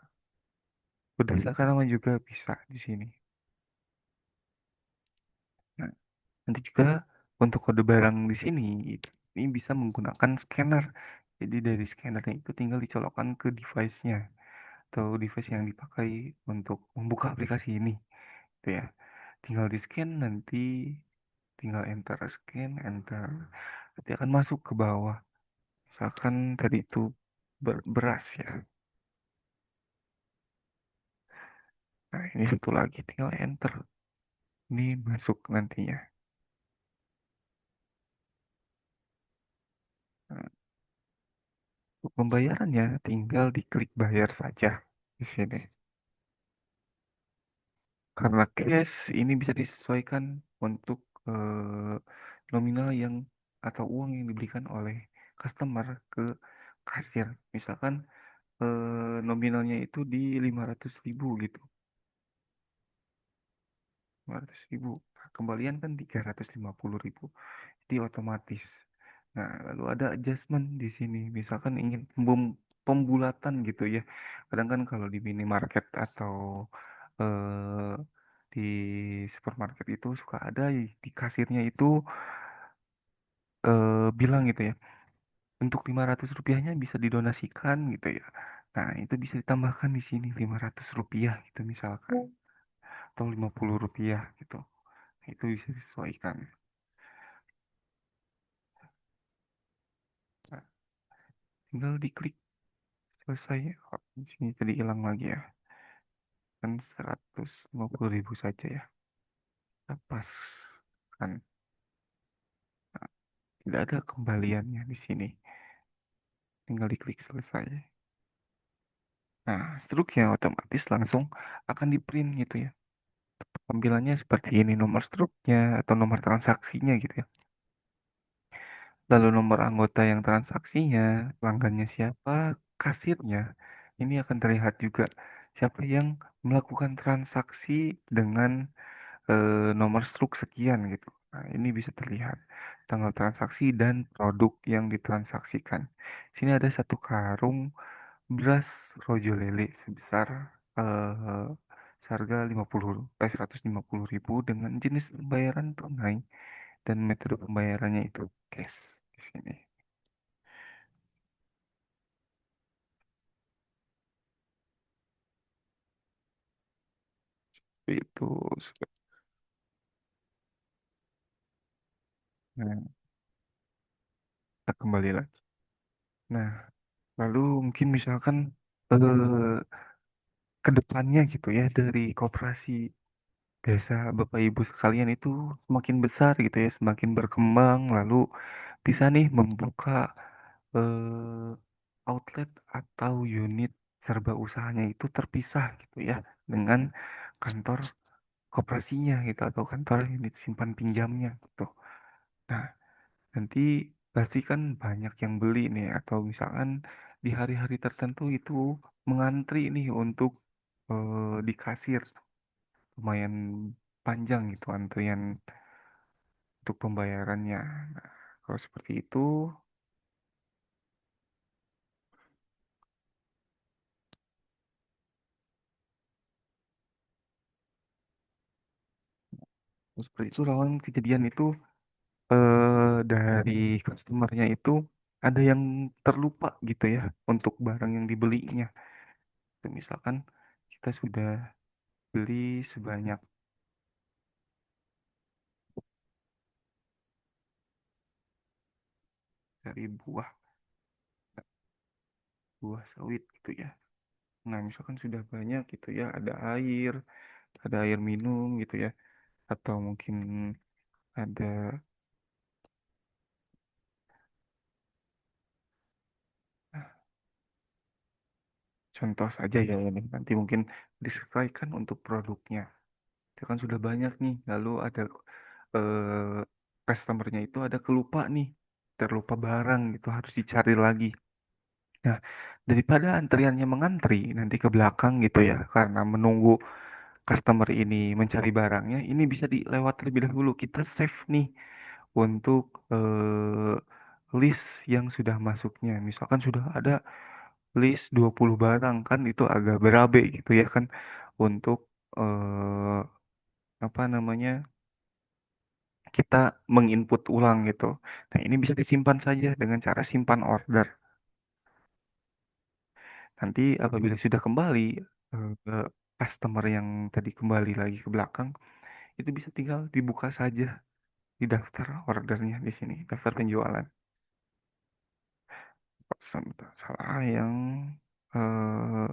berdasarkan nama juga bisa di sini. Nah, nanti juga untuk kode barang di sini ini bisa menggunakan scanner. Jadi dari scannernya itu tinggal dicolokkan ke device-nya. atau device yang dipakai untuk membuka aplikasi ini, gitu ya. Tinggal di scan nanti, tinggal enter, scan, enter. Nanti akan masuk ke bawah. Misalkan tadi itu beras ya. Nah, ini satu lagi, tinggal enter. Ini masuk nantinya. Nah, untuk pembayarannya tinggal diklik bayar saja di sini. Karena cash ini bisa disesuaikan untuk eh, nominal yang atau uang yang diberikan oleh customer ke kasir. Misalkan nominalnya itu di 500.000 gitu. 500.000. Nah, kembalian kan 350.000. Jadi otomatis. Nah, lalu ada adjustment di sini. Misalkan ingin pembulatan gitu ya. Kadang kan kalau di minimarket atau eh, di supermarket itu suka ada di kasirnya itu bilang gitu ya. Untuk 500 rupiahnya bisa didonasikan gitu ya. Nah, itu bisa ditambahkan di sini 500 rupiah gitu misalkan. Atau 50 rupiah gitu. Nah, itu bisa disesuaikan. Nah, tinggal diklik selesai. Oh, di sini tadi hilang lagi ya. Kan 150.000 saja ya. Kita pas kan. Nah, tidak ada kembaliannya di sini. Tinggal diklik selesai. Nah, struknya otomatis langsung akan di print gitu ya. Tampilannya seperti ini, nomor struknya atau nomor transaksinya gitu ya. Lalu nomor anggota yang transaksinya, pelanggannya siapa, kasirnya. Ini akan terlihat juga siapa yang melakukan transaksi dengan nomor struk sekian gitu. Nah, ini bisa terlihat tanggal transaksi dan produk yang ditransaksikan. Sini ada satu karung beras rojo lele sebesar eh, seharga 150.000 dengan jenis pembayaran tunai dan metode pembayarannya itu cash di sini. Itu nah, kita kembali lagi. Nah, lalu mungkin misalkan eh, ke depannya gitu ya dari koperasi desa Bapak Ibu sekalian itu semakin besar gitu ya, semakin berkembang, lalu bisa nih membuka outlet atau unit serba usahanya itu terpisah gitu ya dengan kantor koperasinya gitu atau kantor unit simpan pinjamnya gitu. Nah, nanti pasti kan banyak yang beli nih atau misalkan di hari-hari tertentu itu mengantri nih untuk di kasir lumayan panjang gitu antrian untuk pembayarannya. Nah, kalau seperti itu, rawan kejadian itu dari customernya itu ada yang terlupa gitu ya untuk barang yang dibelinya. Itu misalkan kita sudah beli sebanyak dari buah buah sawit gitu ya. Nah, misalkan sudah banyak gitu ya, ada air minum gitu ya, atau mungkin ada contoh saja ya ini nanti mungkin disesuaikan untuk produknya. Itu kan sudah banyak nih, lalu ada eh, customernya itu ada kelupa nih, terlupa barang gitu harus dicari lagi. Nah, daripada antriannya mengantri nanti ke belakang gitu ya, karena menunggu customer ini mencari barangnya, ini bisa dilewat terlebih dahulu. Kita save nih untuk list yang sudah masuknya. Misalkan sudah ada list 20 barang kan itu agak berabe gitu ya kan untuk eh, apa namanya kita menginput ulang gitu. Nah, ini bisa disimpan saja dengan cara simpan order. Nanti apabila sudah kembali ke customer yang tadi kembali lagi ke belakang, itu bisa tinggal dibuka saja di daftar ordernya di sini, daftar penjualan. Sebentar, salah yang eh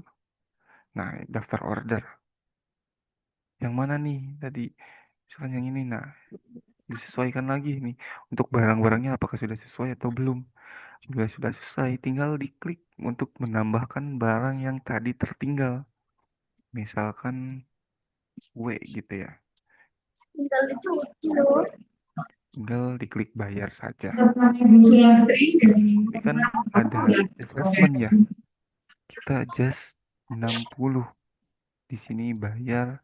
nah daftar order. Yang mana nih tadi? Misalkan yang ini. Nah, disesuaikan lagi nih untuk barang-barangnya apakah sudah sesuai atau belum. Bila sudah selesai, tinggal diklik untuk menambahkan barang yang tadi tertinggal. Misalkan W gitu ya. Tinggal dicuci loh. Tinggal diklik bayar saja. Terus pakai buku yang sering jadi Ini kan ada adjustment ya. Kita adjust 60. Di sini bayar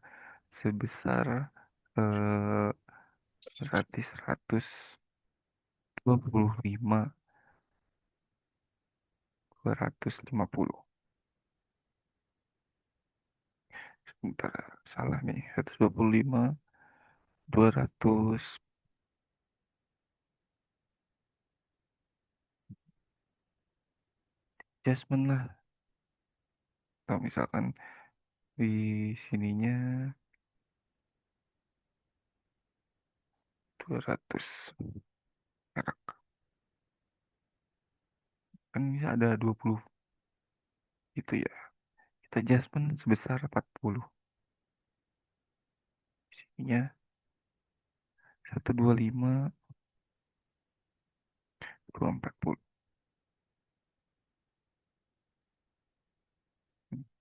sebesar eh berarti 125, 250. Sebentar, salah nih. 125, 200 adjustment lah. Atau misalkan di sininya 200 merek. Kan bisa ada 20 gitu ya. Kita adjustment sebesar 40. Sininya 125, 240.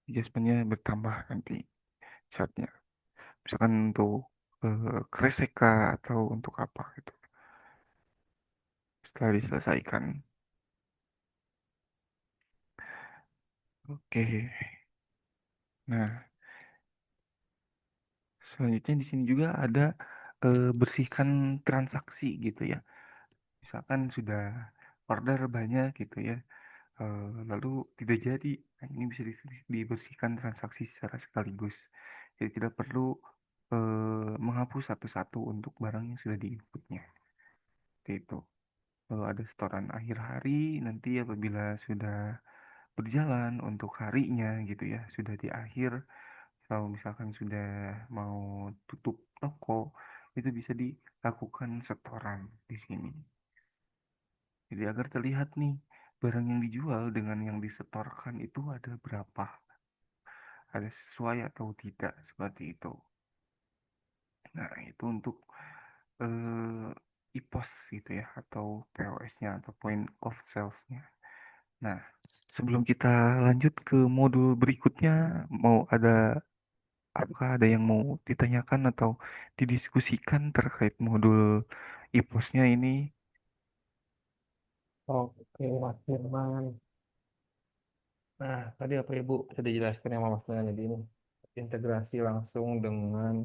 Adjustmentnya bertambah nanti saatnya. Misalkan untuk kresek kah atau untuk apa gitu. Setelah diselesaikan. Oke. Nah, selanjutnya di sini juga ada bersihkan transaksi gitu ya. Misalkan sudah order banyak gitu ya, lalu tidak jadi. Nah, ini bisa dibersihkan transaksi secara sekaligus. Jadi tidak perlu menghapus satu-satu untuk barang yang sudah diinputnya. Seperti itu. Lalu ada setoran akhir hari nanti apabila sudah berjalan untuk harinya gitu ya, sudah di akhir. Kalau misalkan sudah mau tutup toko, itu bisa dilakukan setoran di sini. Jadi agar terlihat nih, barang yang dijual dengan yang disetorkan itu ada berapa, ada sesuai atau tidak, seperti itu. Nah, itu untuk IPOS gitu ya, atau POS-nya, atau Point of Sales-nya. Nah, sebelum kita lanjut ke modul berikutnya, mau ada apakah ada yang mau ditanyakan atau didiskusikan terkait modul IPOS-nya ini? Oke, Mas Firman. Nah, tadi apa Ibu sudah dijelaskan yang Mas Firman jadi ini integrasi langsung dengan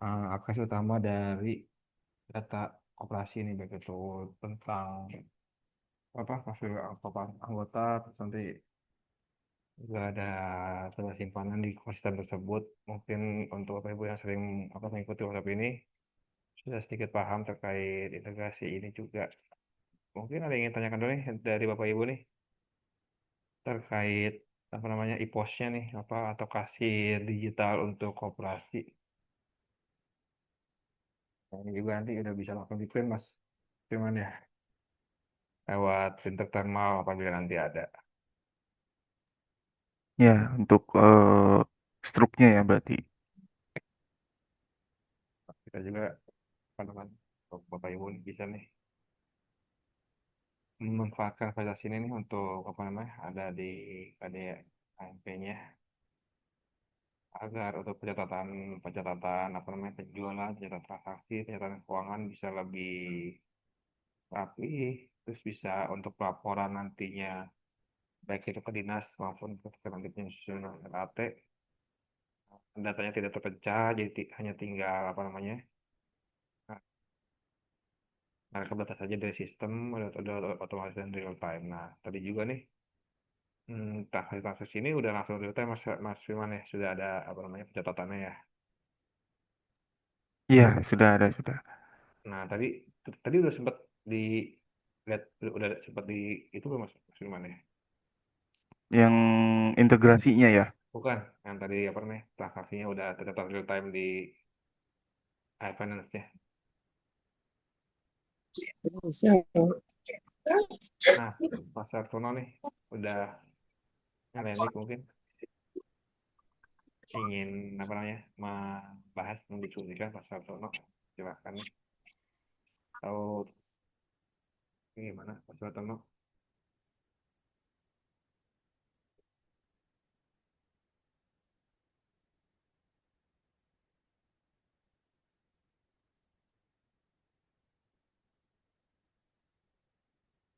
aplikasi utama dari data koperasi ini baik itu tentang apa profil anggota terus nanti juga ada data simpanan di ekosistem tersebut. Mungkin untuk Bapak Ibu yang sering mengikuti WhatsApp ini sudah sedikit paham terkait integrasi ini juga. Mungkin ada yang ingin tanyakan dulu nih dari Bapak Ibu nih terkait apa namanya IPOS-nya nih apa atau kasir digital untuk koperasi. Nah, ini juga nanti udah bisa langsung di print Mas. Cuman ya lewat printer thermal apabila nanti ada. Ya, untuk struknya ya berarti. Kita juga teman-teman untuk Bapak Ibu nih, bisa nih memanfaatkan fasilitas ini nih untuk apa namanya ada di KDAMP-nya agar untuk pencatatan pencatatan apa namanya penjualan, pencatatan transaksi, pencatatan keuangan bisa lebih rapi, terus bisa untuk pelaporan nantinya baik itu ke dinas maupun ke nanti penyusunan RAT, datanya tidak terpecah, jadi hanya tinggal apa namanya mereka batas saja dari sistem udah otomatis dan real time. Nah, tadi juga nih transaksi ini udah langsung real time Mas Mas Firman ya, sudah ada apa namanya pencatatannya ya. Iya, sudah ada, sudah. Nah, tadi udah sempat di lihat udah sempat di itu belum Mas Firman ya. Yang integrasinya ya. Bukan, yang tadi apa namanya, transaksinya udah tercatat real time di iFinance-nya. Nah, Mas Sartono nih udah ngelanjut mungkin ingin apa namanya membahas mendiskusikan Mas Sartono. Silakan nih. Tahu gimana Mas Sartono?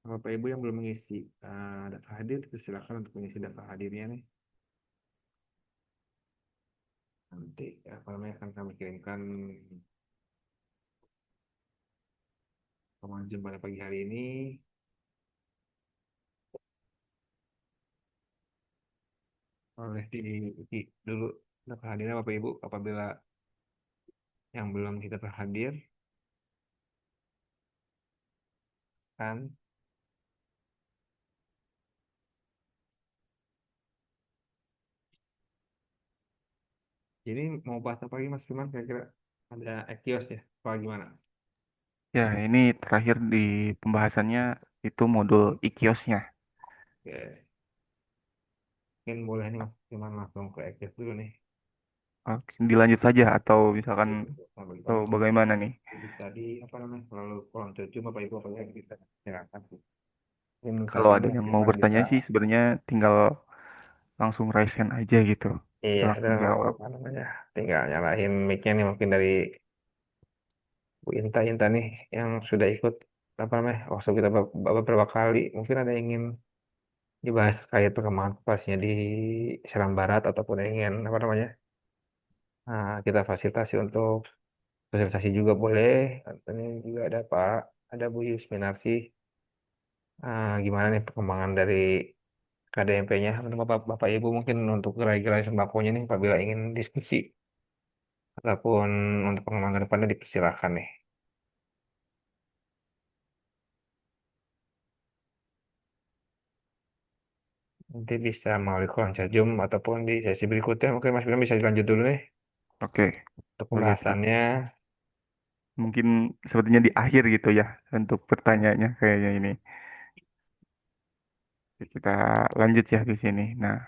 Bapak Ibu yang belum mengisi daftar hadir, silakan untuk mengisi daftar hadirnya nih. Nanti apa namanya akan kami kirimkan pengunjung pada pagi hari ini. Oleh diisi dulu daftar hadirnya Bapak Ibu apabila yang belum kita terhadir kan. Jadi mau bahas apa lagi Mas Firman kira-kira ada Ekios ya? Apa gimana? Ya, ini terakhir di pembahasannya itu modul ikiosnya. Oke, mungkin boleh nih Mas Firman langsung ke Ekios dulu nih. Oke, dilanjut saja atau misalkan Sambil kita atau bagaimana nih? tadi apa namanya selalu kurang cuma Bapak Ibu apa yang kita silakan sih. Mungkin saat Kalau ini ada Mas yang mau Firman bisa. bertanya sih sebenarnya tinggal langsung raise hand aja gitu. Iya, Langsung udah jawab. apa namanya? Tinggal nyalain mic-nya nih mungkin dari Bu Inta Inta nih yang sudah ikut apa namanya? Waktu kita beberapa kali mungkin ada yang ingin dibahas terkait perkembangan populasinya di Seram Barat ataupun yang ingin apa namanya? Kita fasilitasi untuk sosialisasi juga boleh. Ini juga ada Pak, ada Bu Yusminarsi. Gimana nih perkembangan dari KDMP-nya untuk Bapak Ibu mungkin untuk gerai-gerai sembakonya nih apabila ingin diskusi ataupun untuk pengembangan ke depannya dipersilakan nih. Nanti bisa melalui kolom chat Zoom ataupun di sesi berikutnya. Mungkin Mas Bram bisa dilanjut dulu nih Oke, untuk boleh tuh. pembahasannya. Mungkin sepertinya di akhir gitu ya untuk pertanyaannya kayaknya ini. Kita lanjut ya di sini. Nah,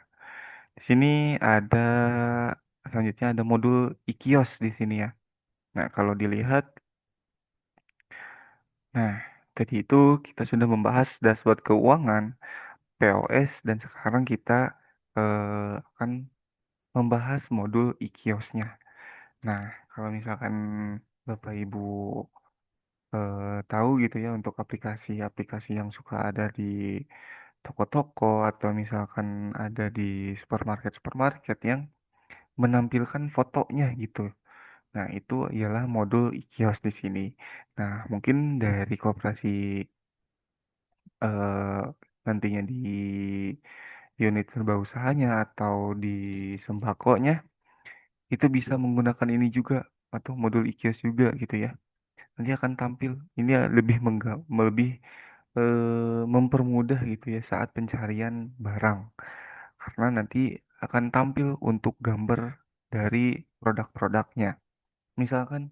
di sini ada selanjutnya ada modul ikios di sini ya. Nah, kalau dilihat, nah tadi itu kita sudah membahas dashboard keuangan, POS, dan sekarang kita akan membahas modul ikiosnya. Nah, kalau misalkan Bapak Ibu tahu gitu ya untuk aplikasi-aplikasi yang suka ada di toko-toko atau misalkan ada di supermarket-supermarket yang menampilkan fotonya gitu. Nah, itu ialah modul ikios di sini. Nah, mungkin dari koperasi eh, nantinya di unit serba usahanya atau di sembakonya itu bisa menggunakan ini juga atau modul ikios juga gitu ya. Nanti akan tampil ini ya lebih mempermudah gitu ya saat pencarian barang karena nanti akan tampil untuk gambar dari produk-produknya. Misalkan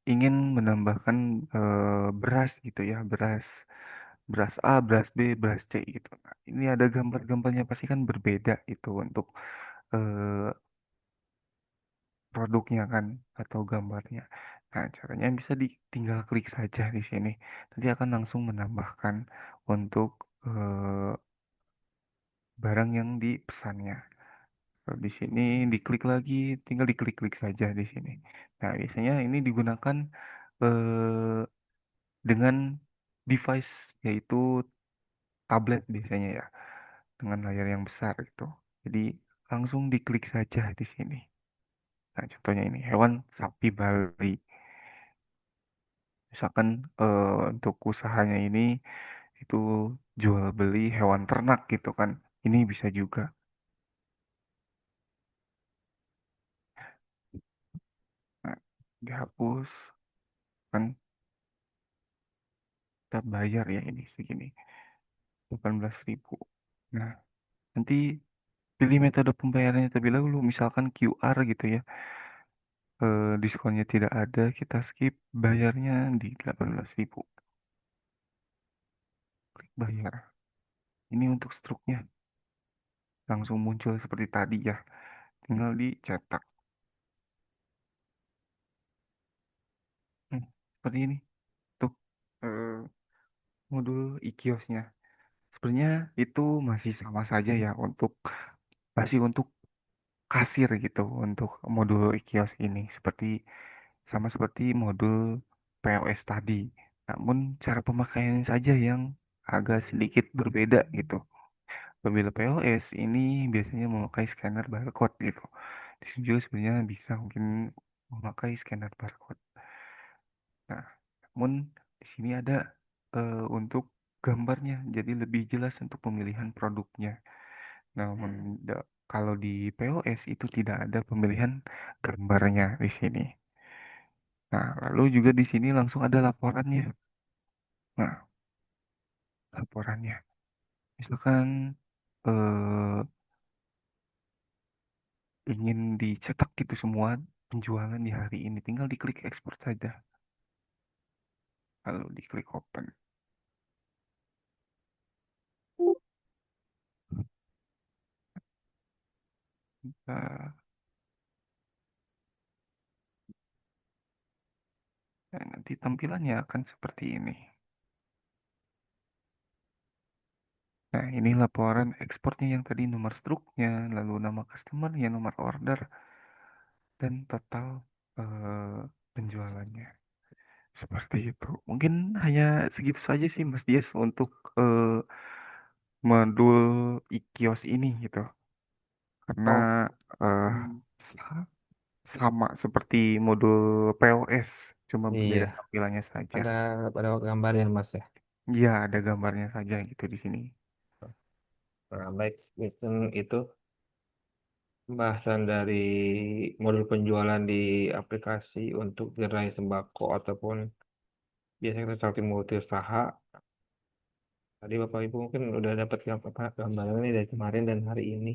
ingin menambahkan beras gitu ya, beras beras A, beras B, beras C gitu. Nah, ini ada gambar-gambarnya pasti kan berbeda itu untuk eh, produknya kan atau gambarnya. Nah, caranya bisa tinggal klik saja di sini. Nanti akan langsung menambahkan untuk barang yang dipesannya. Kalau di sini diklik lagi, tinggal diklik-klik saja di sini. Nah, biasanya ini digunakan eh, dengan device yaitu tablet biasanya ya, dengan layar yang besar gitu. Jadi langsung diklik saja di sini. Nah, contohnya ini hewan sapi Bali. Misalkan untuk usahanya ini itu jual beli hewan ternak gitu kan. Ini bisa juga. Nah, dihapus kan kita bayar ya ini segini 18.000. Nah, nanti pilih metode pembayarannya terlebih dahulu, misalkan QR gitu ya. Diskonnya tidak ada, kita skip, bayarnya di 18.000. Klik bayar. Ini untuk struknya langsung muncul seperti tadi ya. Tinggal dicetak. Hmm, seperti ini. Tuh, eh, modul e-kiosnya. Sebenarnya itu masih sama saja ya masih untuk kasir gitu untuk modul e-kios ini sama seperti modul POS tadi. Namun cara pemakaiannya saja yang agak sedikit berbeda gitu. Apabila POS ini biasanya memakai scanner barcode gitu. Di sini juga sebenarnya bisa mungkin memakai scanner barcode. Nah, namun di sini ada untuk gambarnya, jadi lebih jelas untuk pemilihan produknya. Namun kalau di POS itu tidak ada pemilihan gambarnya di sini. Nah, lalu juga di sini langsung ada laporannya. Nah, laporannya. Misalkan eh, ingin dicetak gitu semua penjualan di hari ini, tinggal diklik export saja. Lalu diklik open. Nah, nanti tampilannya akan seperti ini. Nah, ini laporan ekspornya yang tadi nomor struknya, lalu nama customer-nya, nomor order, dan total penjualannya. Seperti itu. Mungkin hanya segitu saja sih Mas Dias untuk modul e-kios ini gitu. Karena Oh, eh, hmm, sa- sama seperti modul POS, cuma berbeda iya. tampilannya saja. Pada pada gambar ya Mas ya. Iya, ada gambarnya saja gitu di sini. Nah, baik itu pembahasan dari modul penjualan di aplikasi untuk gerai sembako ataupun biasanya kita cari multi usaha. Tadi Bapak Ibu mungkin udah dapat gambaran ini dari kemarin dan hari ini.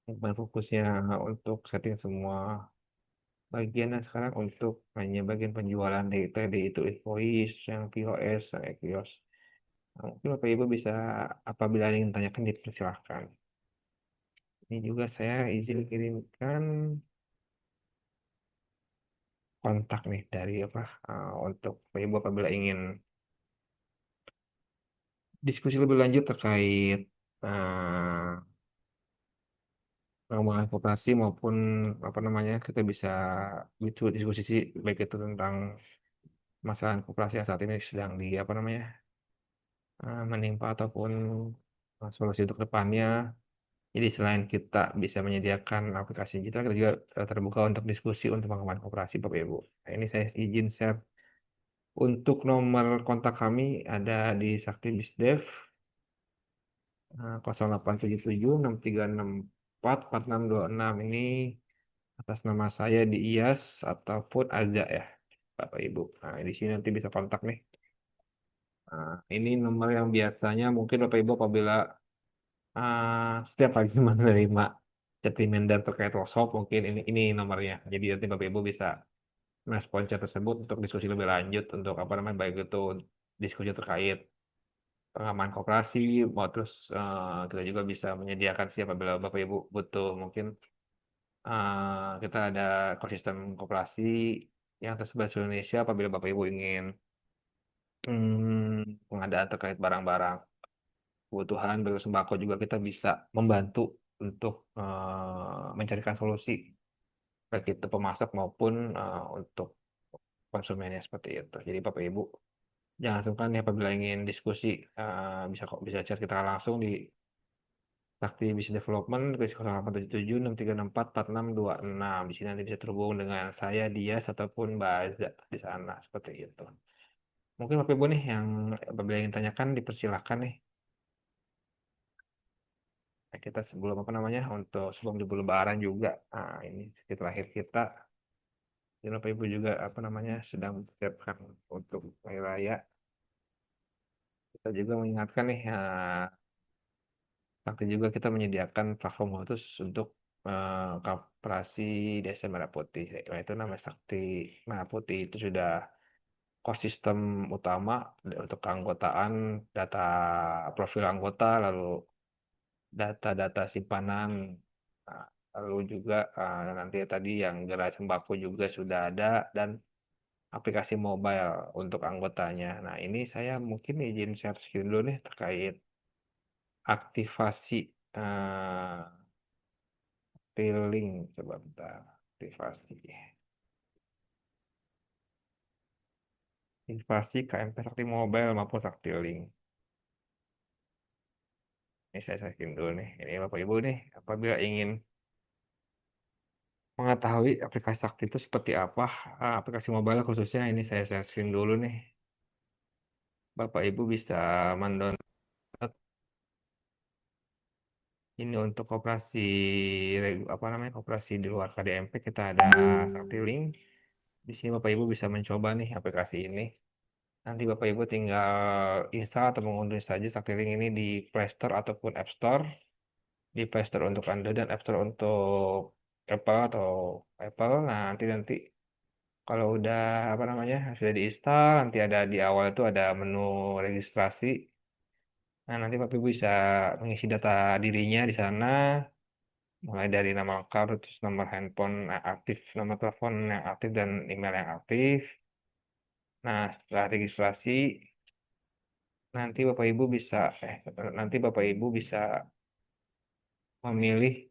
Yang paling fokusnya untuk setting semua bagian dan sekarang untuk hanya bagian penjualan dari tadi itu invoice, yang POS, kios. Nah, mungkin Bapak Ibu bisa apabila ingin tanyakan dipersilahkan. Ini juga saya izin kirimkan kontak nih dari apa untuk Bapak Ibu apabila ingin diskusi lebih lanjut terkait pengembangan koperasi maupun apa namanya kita bisa diskusi sih baik itu tentang masalah koperasi yang saat ini sedang di apa namanya menimpa ataupun solusi untuk depannya. Jadi selain kita bisa menyediakan aplikasi digital, kita juga terbuka untuk diskusi untuk pengembangan koperasi Bapak Ibu. Nah, ini saya izin share untuk nomor kontak kami ada di Sakti Bisdev 0877 6364 4626 ini atas nama saya di IAS ataupun Aza ya Bapak Ibu. Nah, di sini nanti bisa kontak nih. Nah, ini nomor yang biasanya mungkin Bapak Ibu apabila setiap pagi menerima chat reminder terkait workshop mungkin ini nomornya. Jadi nanti Bapak Ibu bisa merespon chat tersebut untuk diskusi lebih lanjut untuk apa namanya baik itu diskusi terkait pengaman koperasi mau terus kita juga bisa menyediakan siapa apabila Bapak Ibu butuh mungkin kita ada ekosistem koperasi yang tersebar di Indonesia apabila Bapak Ibu ingin pengadaan terkait barang-barang kebutuhan bersembako juga kita bisa membantu untuk mencarikan solusi baik itu pemasok maupun untuk konsumennya seperti itu. Jadi Bapak Ibu jangan sungkan ya apabila ingin diskusi bisa kok bisa chat kita langsung di Sakti Business Development ke 0877 6364 4626. Di sini nanti bisa terhubung dengan saya, Dias ataupun Mbak Azza di sana seperti itu. Mungkin Bapak Ibu nih yang apabila ingin tanyakan dipersilakan nih. Nah, kita sebelum apa namanya untuk sebelum jebul Lebaran juga. Nah, ini sekitar akhir kita. Jadi Bapak Ibu juga apa namanya sedang mempersiapkan untuk hari raya. Kita juga mengingatkan nih Sakti juga kita menyediakan platform khusus untuk koperasi Desa Merah Putih. Nah, itu namanya Sakti Merah Putih. Itu sudah core sistem utama untuk keanggotaan, data profil anggota, lalu data-data simpanan, nah, lalu juga nanti tadi yang gerai sembako juga sudah ada dan aplikasi mobile untuk anggotanya. Nah, ini saya mungkin izin share screen dulu nih terkait aktivasi link. Coba bentar, aktivasi. Aktivasi KMP Sakti Mobile maupun Sakti Link. Ini saya sharing dulu nih. Ini Bapak Ibu nih, apabila ingin mengetahui aplikasi Sakti itu seperti apa, aplikasi mobile khususnya ini saya sharing dulu nih. Bapak Ibu bisa mendownload ini untuk koperasi apa namanya koperasi di luar KDMP kita ada Sakti Link. Di sini Bapak Ibu bisa mencoba nih aplikasi ini. Nanti Bapak Ibu tinggal install atau mengunduh saja Sakti Link ini di Play Store ataupun App Store. Di Play Store untuk Android dan App Store untuk Apple atau Apple. Nah, nanti nanti kalau udah apa namanya sudah diinstal, nanti ada di awal itu ada menu registrasi. Nah, nanti Bapak Ibu bisa mengisi data dirinya di sana, mulai dari nama lengkap, terus nomor handphone yang aktif, nomor telepon yang aktif dan email yang aktif. Nah, setelah registrasi, nanti Bapak Ibu bisa nanti Bapak Ibu bisa memilih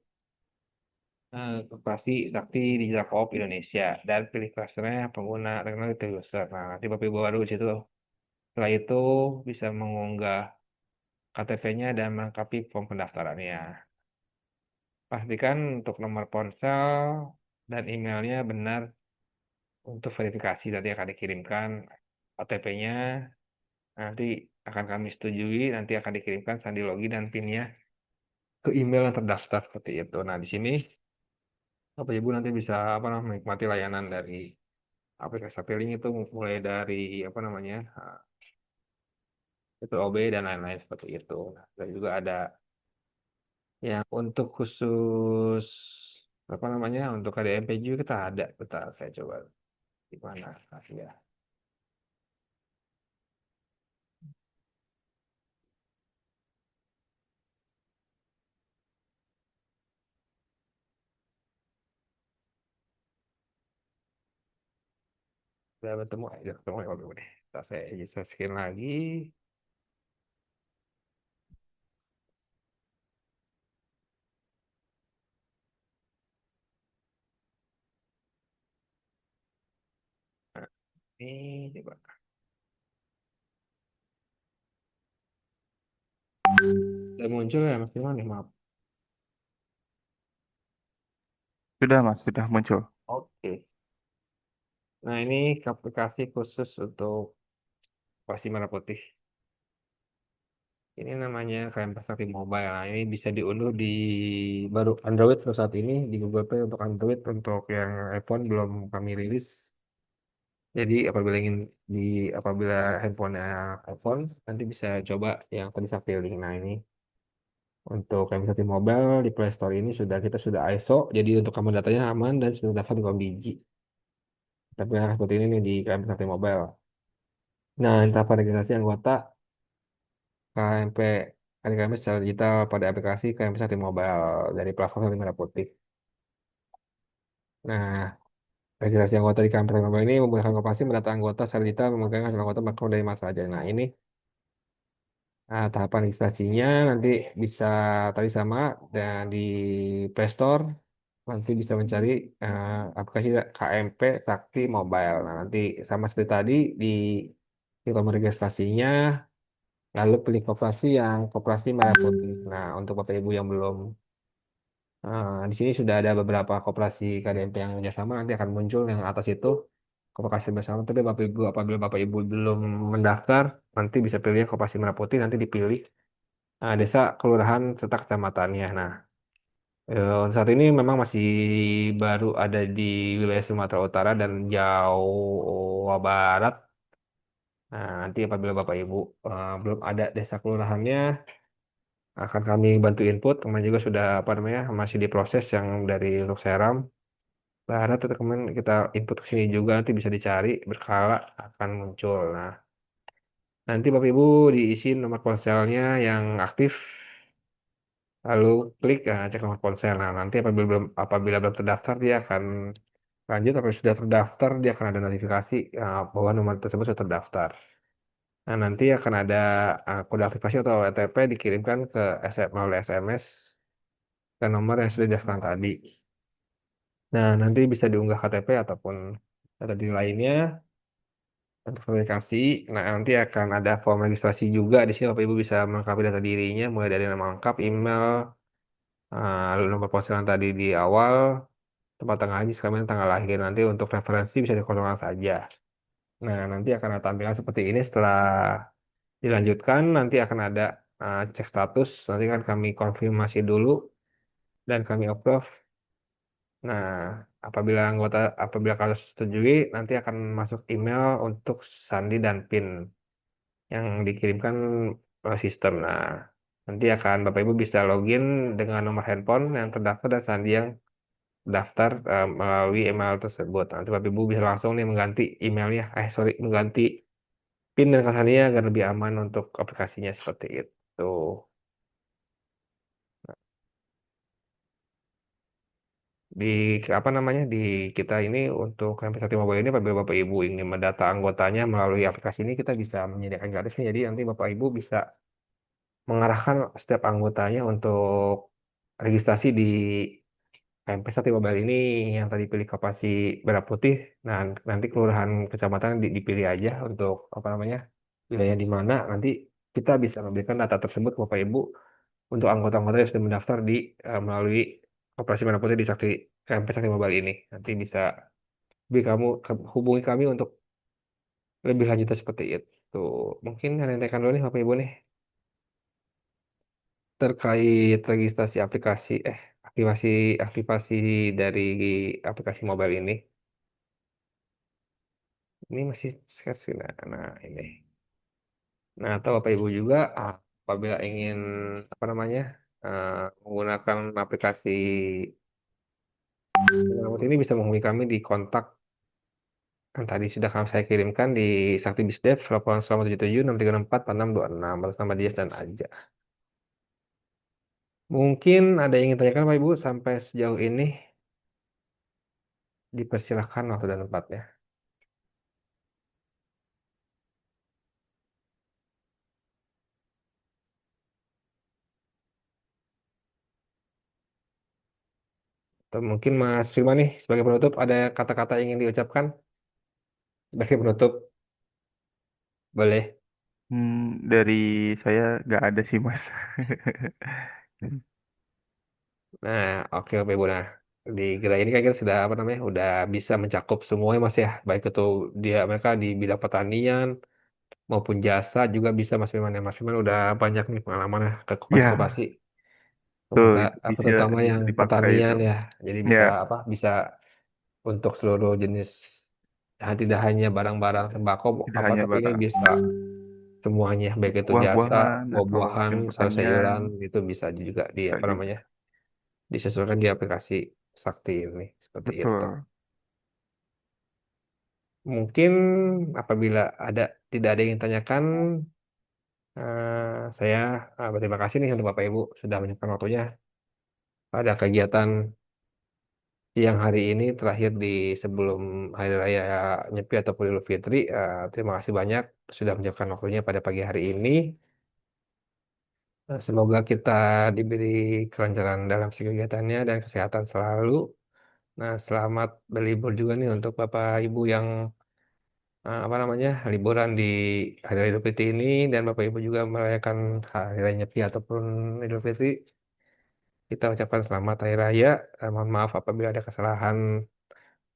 koperasi Sakti Digital Coop Indonesia dan pilih klasternya pengguna teknologi user. Nah, nanti Bapak Ibu baru di situ. Setelah itu bisa mengunggah KTP-nya dan melengkapi form pendaftarannya. Pastikan untuk nomor ponsel dan emailnya benar untuk verifikasi nanti akan dikirimkan OTP-nya. Nanti akan kami setujui, nanti akan dikirimkan sandi login dan PIN-nya ke email yang terdaftar seperti itu. Nah, di sini Bapak Ibu nanti bisa apa namanya menikmati layanan dari aplikasi Sapiling itu mulai dari apa namanya itu OB dan lain-lain seperti itu. Nah, dan juga ada yang untuk khusus apa namanya untuk KDMP juga kita ada. Bentar, saya coba di mana ya. Sudah bertemu, sudah ketemu ya Bapak Ibu deh. Bentar, saya scan lagi. Nah, ini coba. Sudah muncul ya Mas Firman ya, maaf. Sudah Mas, sudah muncul. Oke. Nah, ini aplikasi khusus untuk Pasti Merah Putih. Ini namanya KMP Sakti Mobile. Nah, ini bisa diunduh di baru Android untuk saat ini di Google Play untuk Android, untuk yang iPhone belum kami rilis. Jadi apabila handphonenya iPhone nanti bisa coba yang tadi Sakti Link. Nah, ini untuk KMP Sakti Mobile di Play Store ini kita sudah ISO. Jadi untuk kamu datanya aman dan sudah dapat di biji. Tapi yang seperti ini nih di KMP Sakti Mobile. Nah, tahap registrasi anggota KMP kami secara digital pada aplikasi KMP Sakti Mobile dari platform Sakti Merah Putih. Nah, registrasi anggota di KMP Sakti Mobile ini memudahkan koperasi mendata anggota secara digital memegang hasil anggota bakal dari mana saja. Nah, ini tahapan registrasinya nanti bisa tadi sama dan di Play Store nanti bisa mencari aplikasi KMP Sakti Mobile. Nah, nanti sama seperti tadi di nomor registrasinya lalu pilih koperasi yang koperasi Merah Putih. Nah, untuk Bapak Ibu yang belum di sini sudah ada beberapa koperasi KDMP yang kerjasama nanti akan muncul yang atas itu koperasi bersama. Tapi Bapak Ibu apabila Bapak Ibu belum mendaftar nanti bisa pilih koperasi Merah Putih nanti dipilih desa, kelurahan serta kecamatannya. Nah, saat ini memang masih baru ada di wilayah Sumatera Utara dan Jawa Barat. Nah, nanti apabila Bapak Ibu belum ada desa kelurahannya akan kami bantu input. Kemarin juga sudah apa namanya masih diproses yang dari untuk seram. Bahannya tetap kemarin kita input ke sini juga nanti bisa dicari berkala akan muncul. Nah, nanti Bapak Ibu diisi nomor ponselnya yang aktif, lalu klik cek nomor ponsel. Nah, nanti apabila belum terdaftar dia akan lanjut. Apabila sudah terdaftar dia akan ada notifikasi bahwa nomor tersebut sudah terdaftar. Nah, nanti akan ada kode aktivasi atau OTP dikirimkan ke melalui SMS ke nomor yang sudah didaftarkan tadi. Nah, nanti bisa diunggah KTP ataupun data diri lainnya untuk verifikasi. Nah, nanti akan ada form registrasi juga di sini. Bapak Ibu bisa melengkapi data dirinya, mulai dari nama lengkap, email, lalu nomor ponsel yang tadi di awal, tempat tanggal haji, sekalian tanggal lahir. Nanti untuk referensi bisa dikosongkan saja. Nah, nanti akan ada tampilan seperti ini setelah dilanjutkan. Nanti akan ada cek status. Nanti kan kami konfirmasi dulu dan kami approve. Nah, apabila kasus setujui, nanti akan masuk email untuk sandi dan PIN yang dikirimkan oleh sistem. Nah, nanti akan Bapak Ibu bisa login dengan nomor handphone yang terdaftar dan sandi yang daftar melalui email tersebut. Nanti Bapak Ibu bisa langsung nih mengganti emailnya, mengganti PIN dan sandinya agar lebih aman untuk aplikasinya seperti itu. Di apa namanya di kita ini untuk investasi mobile ini apabila Bapak Ibu ingin mendata anggotanya melalui aplikasi ini kita bisa menyediakan gratis nih. Jadi nanti Bapak Ibu bisa mengarahkan setiap anggotanya untuk registrasi di KMP Sati Mobile ini yang tadi pilih Kapasi Merah Putih. Nah, nanti kelurahan kecamatan dipilih aja untuk apa namanya wilayah di mana nanti kita bisa memberikan data tersebut ke Bapak Ibu untuk anggota-anggota yang sudah mendaftar melalui Operasi Merah Putih di KMP Sakti Mobile ini. Nanti bisa hubungi kami untuk lebih lanjutnya seperti itu. Mungkin ada yang tekan dulu nih Bapak Ibu nih terkait registrasi aktivasi aktivasi dari aplikasi mobile ini. Ini masih sesi. Nah, ini. Nah, atau Bapak Ibu juga apabila ingin apa namanya eh, menggunakan aplikasi Mengamut ini bisa menghubungi kami di kontak yang tadi sudah saya kirimkan di Sakti Bisdev 0877 6364 4626 atas nama Dias dan Aja. Mungkin ada yang ingin tanyakan Pak Ibu sampai sejauh ini dipersilahkan waktu dan tempatnya. Atau mungkin Mas Firman nih sebagai penutup ada kata-kata yang ingin diucapkan sebagai penutup boleh. Dari saya nggak ada sih Mas. Nah, oke Bapak Ibu. Nah, di gerai ini kan kita sudah apa namanya udah bisa mencakup semuanya Mas ya, baik itu mereka di bidang pertanian maupun jasa juga bisa Mas Firman ya. Mas Firman udah banyak nih pengalamannya ke Ya, koperasi-koperasi tuh itu apa bisa terutama bisa yang dipakai itu. pertanian ya. Jadi Ya, bisa untuk seluruh jenis tidak hanya barang-barang tembakau tidak apa hanya tapi ini barang bisa semuanya baik itu jasa, buah-buahan atau buah-buahan, mungkin pertanian sayur-sayuran itu bisa juga di bisa apa juga. namanya disesuaikan di aplikasi Sakti ini seperti itu. Betul. Mungkin apabila tidak ada yang ingin tanyakan, saya berterima kasih nih untuk Bapak Ibu sudah menyempatkan waktunya pada kegiatan siang hari ini terakhir di sebelum Hari Raya Nyepi ataupun Idul Fitri. Terima kasih banyak sudah menyempatkan waktunya pada pagi hari ini. Semoga kita diberi kelancaran dalam segala kegiatannya dan kesehatan selalu. Nah, selamat berlibur juga nih untuk Bapak Ibu yang apa namanya liburan di Hari Raya Idul Fitri ini dan Bapak Ibu juga merayakan Hari Raya Nyepi ataupun Idul Fitri. Kita ucapkan selamat Hari Raya. Mohon maaf apabila ada kesalahan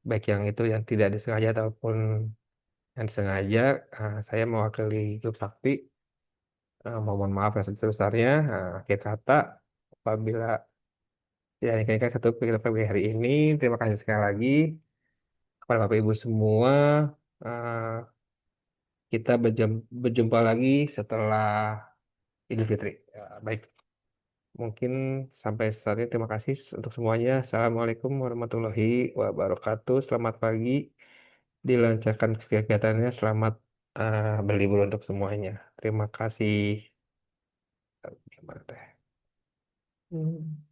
baik yang itu yang tidak disengaja ataupun yang disengaja. Saya mewakili grup Sakti. Mohon maaf yang sebesar-besarnya. Akhir kata, apabila ya ini satu kita pagi hari ini, terima kasih sekali lagi kepada Bapak Ibu semua. Eh, kita berjumpa lagi setelah Idul Fitri. Ya, baik. Mungkin sampai saat ini terima kasih untuk semuanya. Assalamualaikum warahmatullahi wabarakatuh. Selamat pagi. Dilancarkan kegiatannya. Selamat berlibur untuk semuanya. Terima kasih. Gimana teh? Hmm.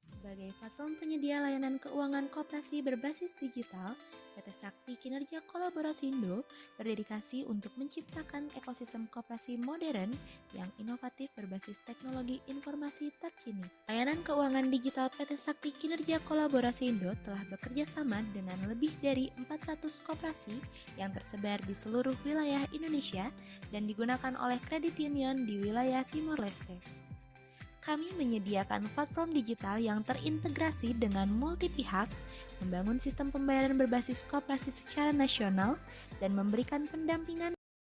Sebagai platform penyedia layanan keuangan koperasi berbasis digital, PT Sakti Kinerja Kolaborasi Indo berdedikasi untuk menciptakan ekosistem koperasi modern yang inovatif berbasis teknologi informasi terkini. Layanan keuangan digital PT Sakti Kinerja Kolaborasi Indo telah bekerja sama dengan lebih dari 400 koperasi yang tersebar di seluruh wilayah Indonesia dan digunakan oleh kredit union di wilayah Timor Leste. Kami menyediakan platform digital yang terintegrasi dengan multi pihak, membangun sistem pembayaran berbasis koperasi secara nasional, dan memberikan pendampingan